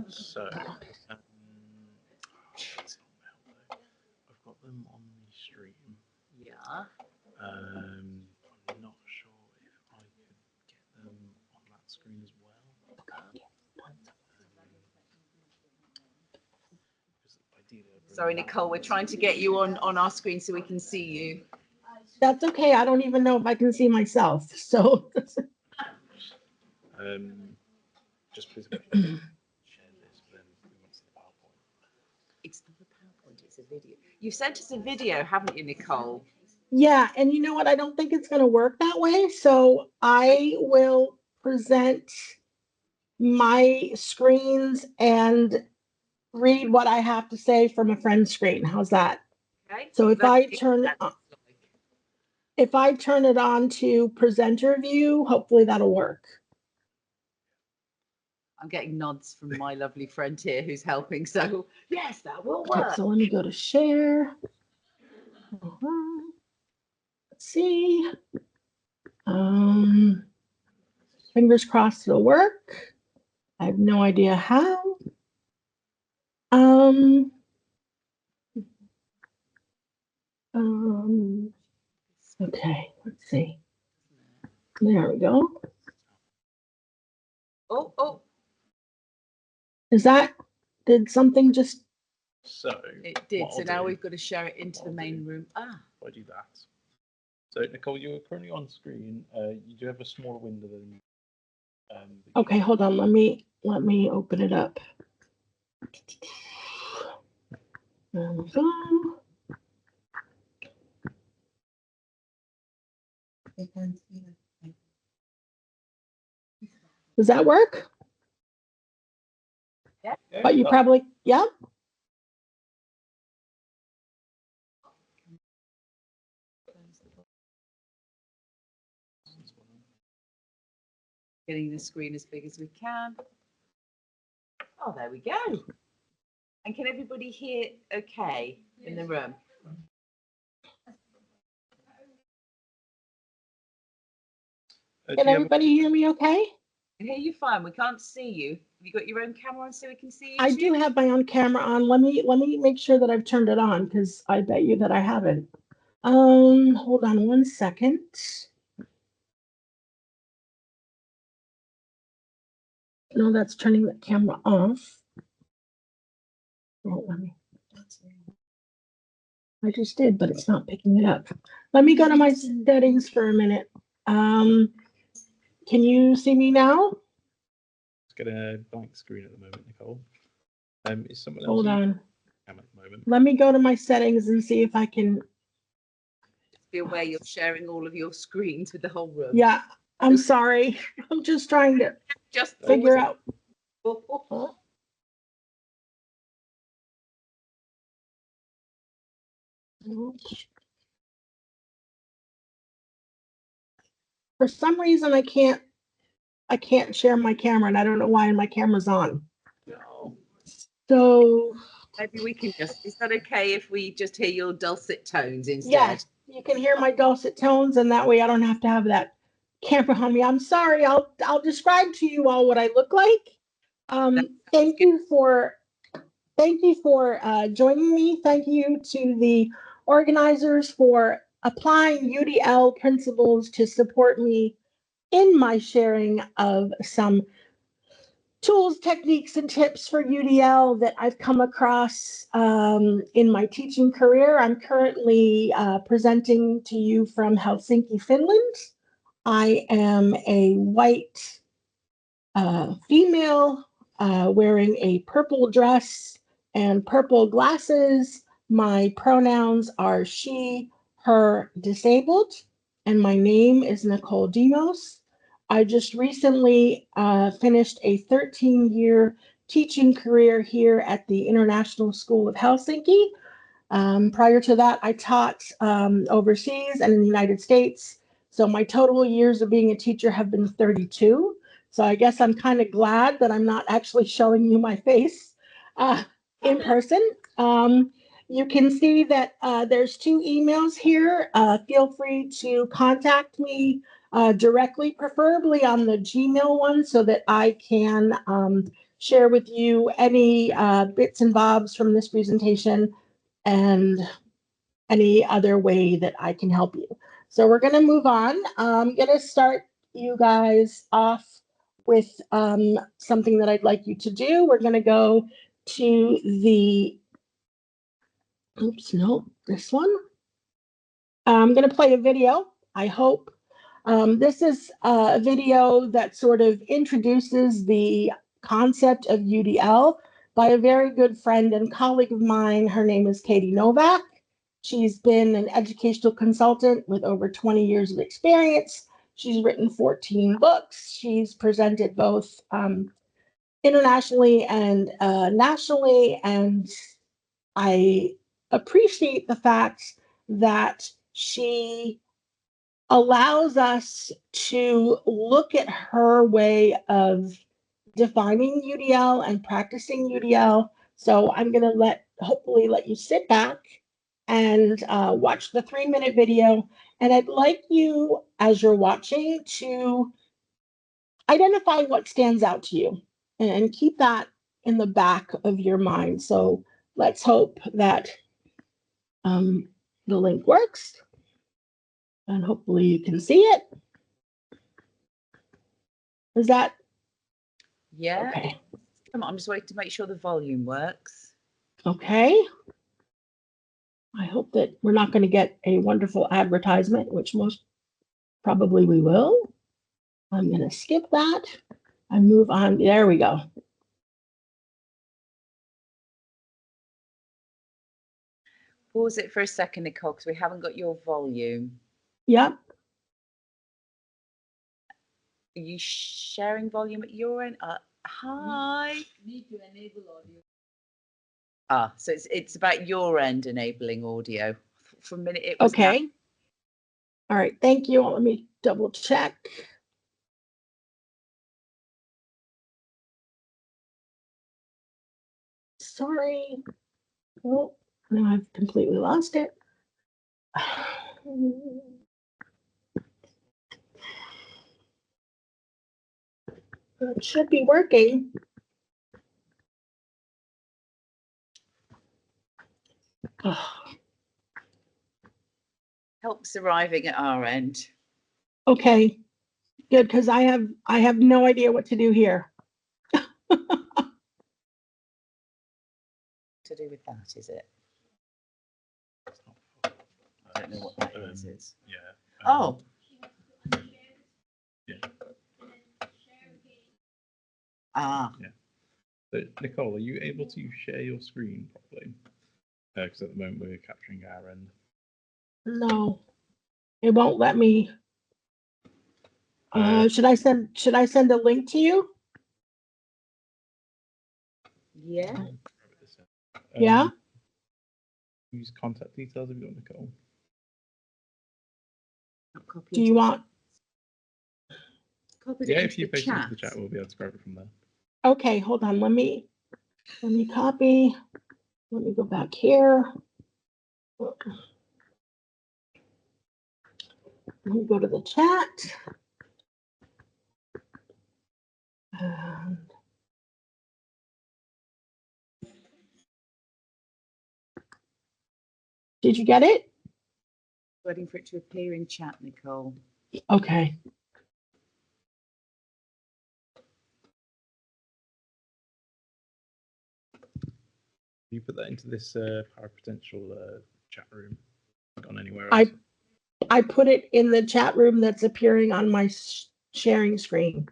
So, I've got them on the stream. Yeah. I'm not sure if I could get them on that screen as well. Sorry, Nicole, we're trying to get you on our screen so we can see you. That's okay. I don't even know if I can see myself. So just please share this, then we won't see the PowerPoint. It's not a PowerPoint, it's a video. You sent us a video, haven't you, Nicole? yeah, and you know what? I don't think it's going to work that way. So I will present my screens and read what I have to say from a friend's screen. How's that? Okay. So if I turn it on to presenter view, hopefully that'll work. I'm getting nods from my lovely friend here who's helping. So yes, that will work. Okay, so let me go to share. Let's see. Fingers crossed it'll work. I have no idea how. Okay, let's see. There we go. Oh. Did something just? So it did. So now we've got to share it into the main room. If I do that. So Nicole, you're currently on screen. You do have a smaller window than. Okay, hold on. Let me open it up. There we go. Does that work? Yeah. But you probably, yeah. Getting the screen as big as we can. Oh, there we go. And can everybody hear okay in the room? Can everybody hear me okay? I can hear you fine. We can't see you. Have you got your own camera on so we can see you? I do have my own camera on. Let me make sure that I've turned it on because I bet you that I haven't. Hold on one second. No, that's turning the camera off. Oh, I just did, but it's not picking it up. Let me go to my settings for a minute. Can you see me now? It's got a blank screen at the moment, Nicole. Is someone else? Hold on. At the moment? Let me go to my settings and see if I can. Be aware you're sharing all of your screens with the whole room. Yeah, I'm sorry. I'm just trying to figure out. For some reason, I can't share my camera, and I don't know why. And my camera's on. No. So maybe we can just. Is that okay if we just hear your dulcet tones instead? Yes, you can hear my dulcet tones, and that way I don't have to have that camera on me. I'm sorry. I'll describe to you all what I look like. Thank you for joining me. Thank you to the organizers for applying UDL principles to support me in my sharing of some tools, techniques, and tips for UDL that I've come across in my teaching career. I'm currently presenting to you from Helsinki, Finland. I am a white female wearing a purple dress and purple glasses. My pronouns are she, her, disabled, and my name is Nicole Demos. I just recently finished a 13-year teaching career here at the International School of Helsinki. Prior to that, I taught overseas and in the United States. So my total years of being a teacher have been 32. So I guess I'm kind of glad that I'm not actually showing you my face in person. You can see that there's 2 emails here. Feel free to contact me directly, preferably on the Gmail one, so that I can share with you any bits and bobs from this presentation and any other way that I can help you. So we're going to move on. I'm going to start you guys off with something that I'd like you to do. We're going to go to the, oops, no, this one. I'm going to play a video, I hope. This is a video that sort of introduces the concept of UDL by a very good friend and colleague of mine. Her name is Katie Novak. She's been an educational consultant with over 20 years of experience. She's written 14 books. She's presented both internationally and nationally, and I appreciate the fact that she allows us to look at her way of defining UDL and practicing UDL. So I'm going to hopefully let you sit back and watch the 3-minute video. And I'd like you, as you're watching, to identify what stands out to you and keep that in the back of your mind. So let's hope that the link works. And hopefully you can see it. Is that? Yeah. Okay. Come on, I'm just waiting to make sure the volume works. Okay. I hope that we're not going to get a wonderful advertisement, which most probably we will. I'm going to skip that and move on. There we go. Pause it for a second, Nicole, because we haven't got your volume. Yep. Are you sharing volume at your end? Hi. Need to enable audio. So it's about your end enabling audio. For a minute it was Okay. All right. Thank you. Let me double check. Sorry. Oh, now I've completely lost it. It should be working. helps arriving at our end. Okay, good, because I have no idea what to do here. To do with that, is it? I don't know what that is. Yeah. Oh. Yeah. Ah. Yeah. So, Nicole, are you able to share your screen properly? Because at the moment we're capturing our end. No, it won't let me. Should I send a link to you? Yeah. Yeah. Use contact details if you want, Nicole. Do you want? Yeah, if you paste it into the chat, we'll be able to grab it from there. Okay, hold on. Let me copy. Let me go back here. Let me go to the chat. Did you get it? Waiting for it to appear in chat, Nicole. Okay. you put that into this power potential chat room? Gone anywhere else? I put it in the chat room that's appearing on my sharing screen.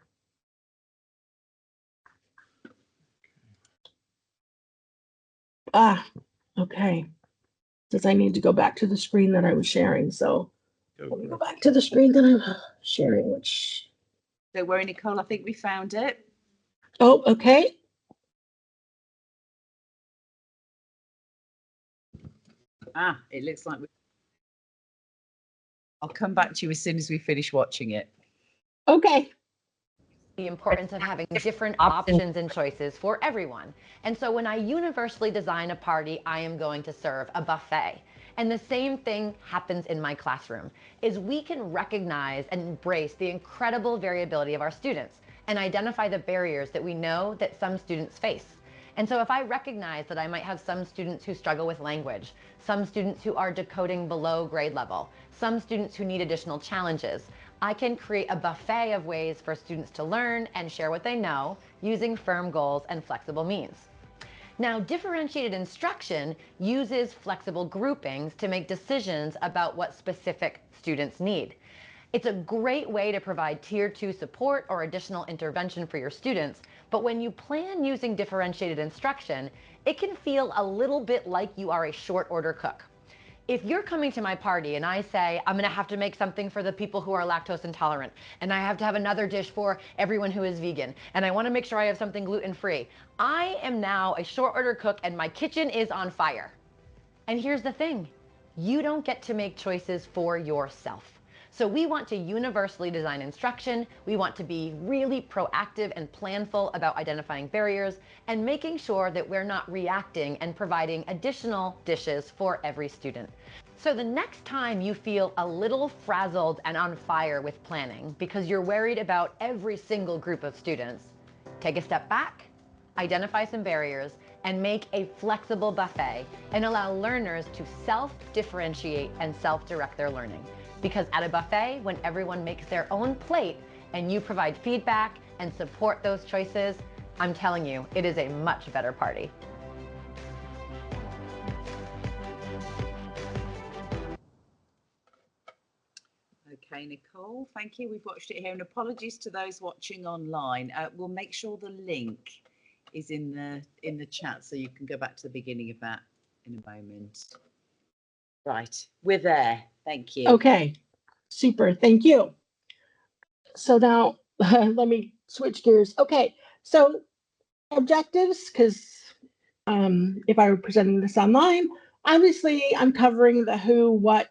Okay. Says I need to go back to the screen that I was sharing. So let me go back to the screen that I'm sharing, which. Don't worry, Nicole, I think we found it. Oh, okay. It looks like I'll come back to you as soon as we finish watching it. Okay. The importance of having different options and choices for everyone. And so when I universally design a party, I am going to serve a buffet. And the same thing happens in my classroom, is we can recognize and embrace the incredible variability of our students and identify the barriers that we know that some students face. And so if I recognize that I might have some students who struggle with language, some students who are decoding below grade level, some students who need additional challenges, I can create a buffet of ways for students to learn and share what they know using firm goals and flexible means. Now, differentiated instruction uses flexible groupings to make decisions about what specific students need. It's a great way to provide tier 2 support or additional intervention for your students, but when you plan using differentiated instruction, it can feel a little bit like you are a short order cook. If you're coming to my party and I say, I'm gonna have to make something for the people who are lactose intolerant, and I have to have another dish for everyone who is vegan, and I wanna make sure I have something gluten-free, I am now a short order cook and my kitchen is on fire. And here's the thing, you don't get to make choices for yourself. So we want to universally design instruction. We want to be really proactive and planful about identifying barriers and making sure that we're not reacting and providing additional dishes for every student. So the next time you feel a little frazzled and on fire with planning because you're worried about every single group of students, take a step back, identify some barriers, and make a flexible buffet and allow learners to self-differentiate and self-direct their learning. Because at a buffet, when everyone makes their own plate and you provide feedback and support those choices, I'm telling you, it is a much better party. Okay, Nicole, thank you. We've watched it here, and apologies to those watching online. We'll make sure the link is in the chat, so you can go back to the beginning of that in a moment. Right, we're there. Thank you. Okay, super. Thank you. So now let me switch gears. Okay, so objectives, because if I were presenting this online, obviously I'm covering the who, what,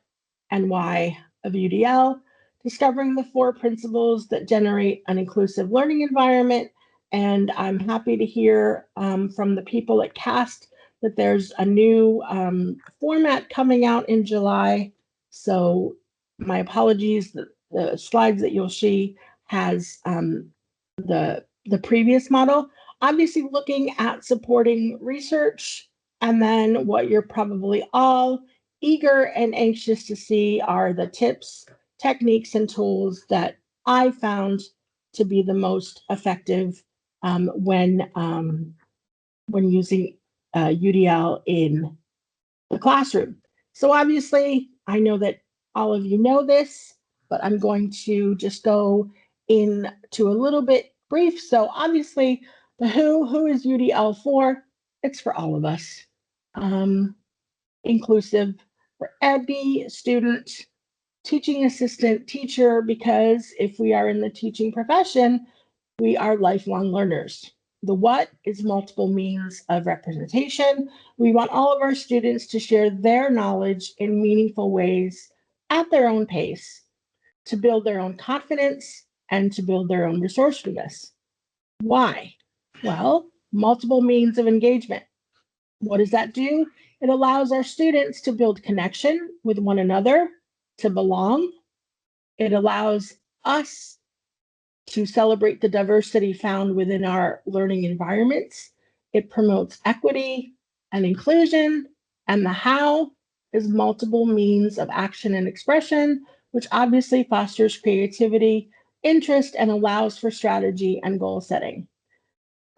and why of UDL, discovering the 4 principles that generate an inclusive learning environment. And I'm happy to hear from the people at CAST that there's a new format coming out in July. So my apologies, the slides that you'll see has the previous model. Obviously looking at supporting research, and then what you're probably all eager and anxious to see are the tips, techniques, and tools that I found to be the most effective when using UDL in the classroom. So obviously, I know that all of you know this, but I'm going to just go into a little bit brief. So obviously, the who is UDL for? It's for all of us. Inclusive for every student, teaching assistant, teacher, because if we are in the teaching profession, we are lifelong learners. The what is multiple means of representation. We want all of our students to share their knowledge in meaningful ways at their own pace, to build their own confidence and to build their own resourcefulness. Why? Well, multiple means of engagement. What does that do? It allows our students to build connection with one another, to belong. It allows us to celebrate the diversity found within our learning environments. It promotes equity and inclusion, and the how is multiple means of action and expression, which obviously fosters creativity, interest, and allows for strategy and goal setting.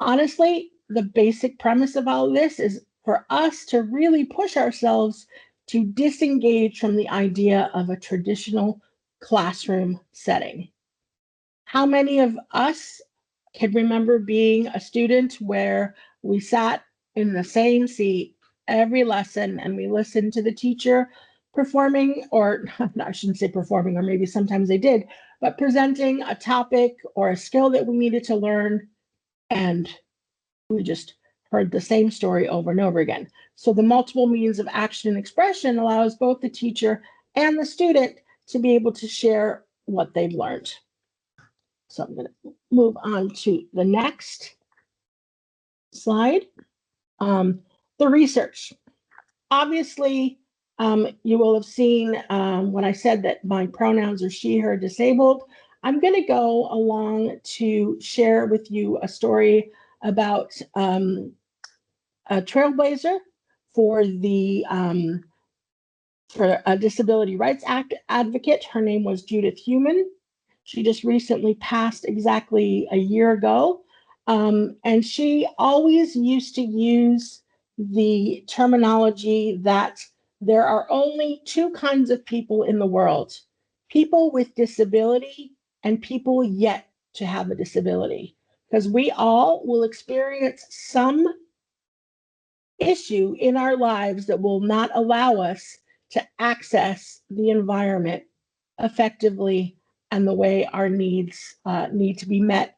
Honestly, the basic premise of all of this is for us to really push ourselves to disengage from the idea of a traditional classroom setting. How many of us can remember being a student where we sat in the same seat every lesson and we listened to the teacher performing, or I shouldn't say performing, or maybe sometimes they did, but presenting a topic or a skill that we needed to learn, and we just heard the same story over and over again. So the multiple means of action and expression allows both the teacher and the student to be able to share what they've learned. So I'm going to move on to the next slide. The research. Obviously, you will have seen when I said that my pronouns are she, her, disabled. I'm going to go along to share with you a story about a trailblazer for the for a disability rights advocate. Her name was Judith Heumann. She just recently passed exactly a year ago. And she always used to use the terminology that there are only two kinds of people in the world: people with disability and people yet to have a disability. Because we all will experience some issue in our lives that will not allow us to access the environment effectively and the way our needs need to be met.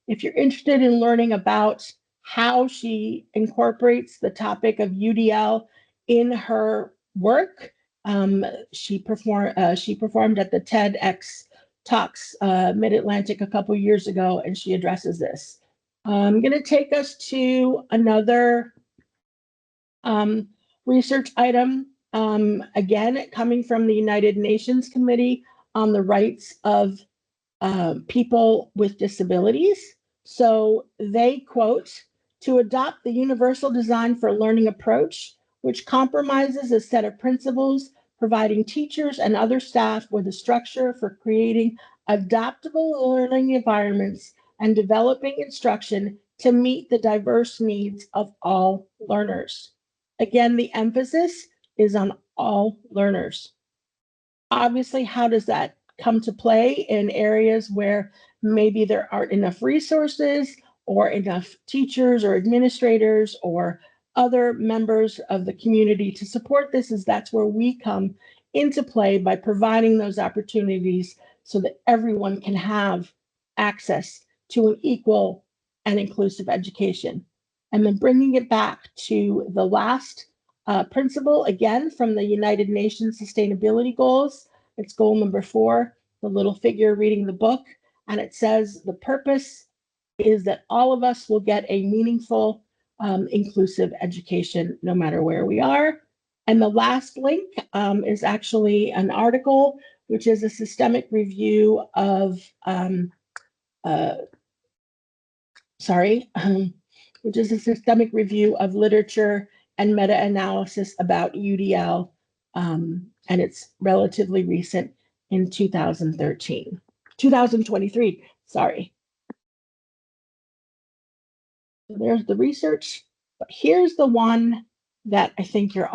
If you're interested in learning about how she incorporates the topic of UDL in her work, she performed at the TEDx Talks Mid-Atlantic a couple years ago, and she addresses this. I'm going to take us to another research item, again, coming from the United Nations Committee on the Rights of People with Disabilities. So they quote, "To adopt the universal design for learning approach, which compromises a set of principles, providing teachers and other staff with a structure for creating adaptable learning environments and developing instruction to meet the diverse needs of all learners." Again, the emphasis is on all learners. Obviously, how does that come to play in areas where maybe there aren't enough resources or enough teachers or administrators or other members of the community to support this? Is that's where we come into play by providing those opportunities so that everyone can have access to an equal and inclusive education. And then bringing it back to the last principle, again, from the United Nations Sustainability Goals. It's goal number 4, the little figure reading the book. And it says the purpose is that all of us will get a meaningful, inclusive education no matter where we are. And the last link is actually an article, which is a systemic review of which is a systemic review of literature and meta-analysis about UDL, and it's relatively recent in 2023, sorry. There's the research, but here's the one that I think you're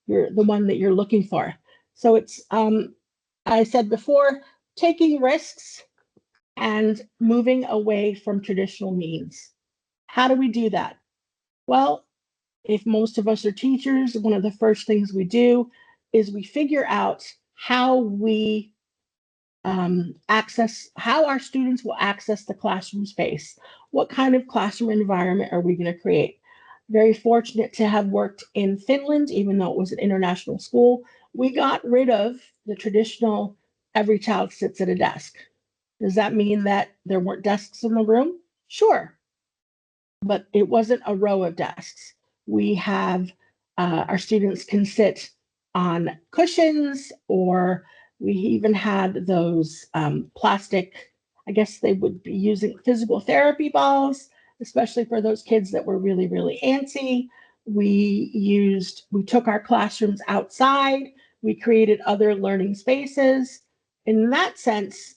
the one that you're looking for. So it's, I said before, taking risks and moving away from traditional means. How do we do that? Well, if most of us are teachers, one of the first things we do is we figure out how we how our students will access the classroom space. What kind of classroom environment are we going to create? Very fortunate to have worked in Finland, even though it was an international school. We got rid of the traditional every child sits at a desk. Does that mean that there weren't desks in the room? Sure. But it wasn't a row of desks. We have our students can sit on cushions, or we even had those plastic, I guess they would be using physical therapy balls, especially for those kids that were really, really antsy. We took our classrooms outside, we created other learning spaces. In that sense,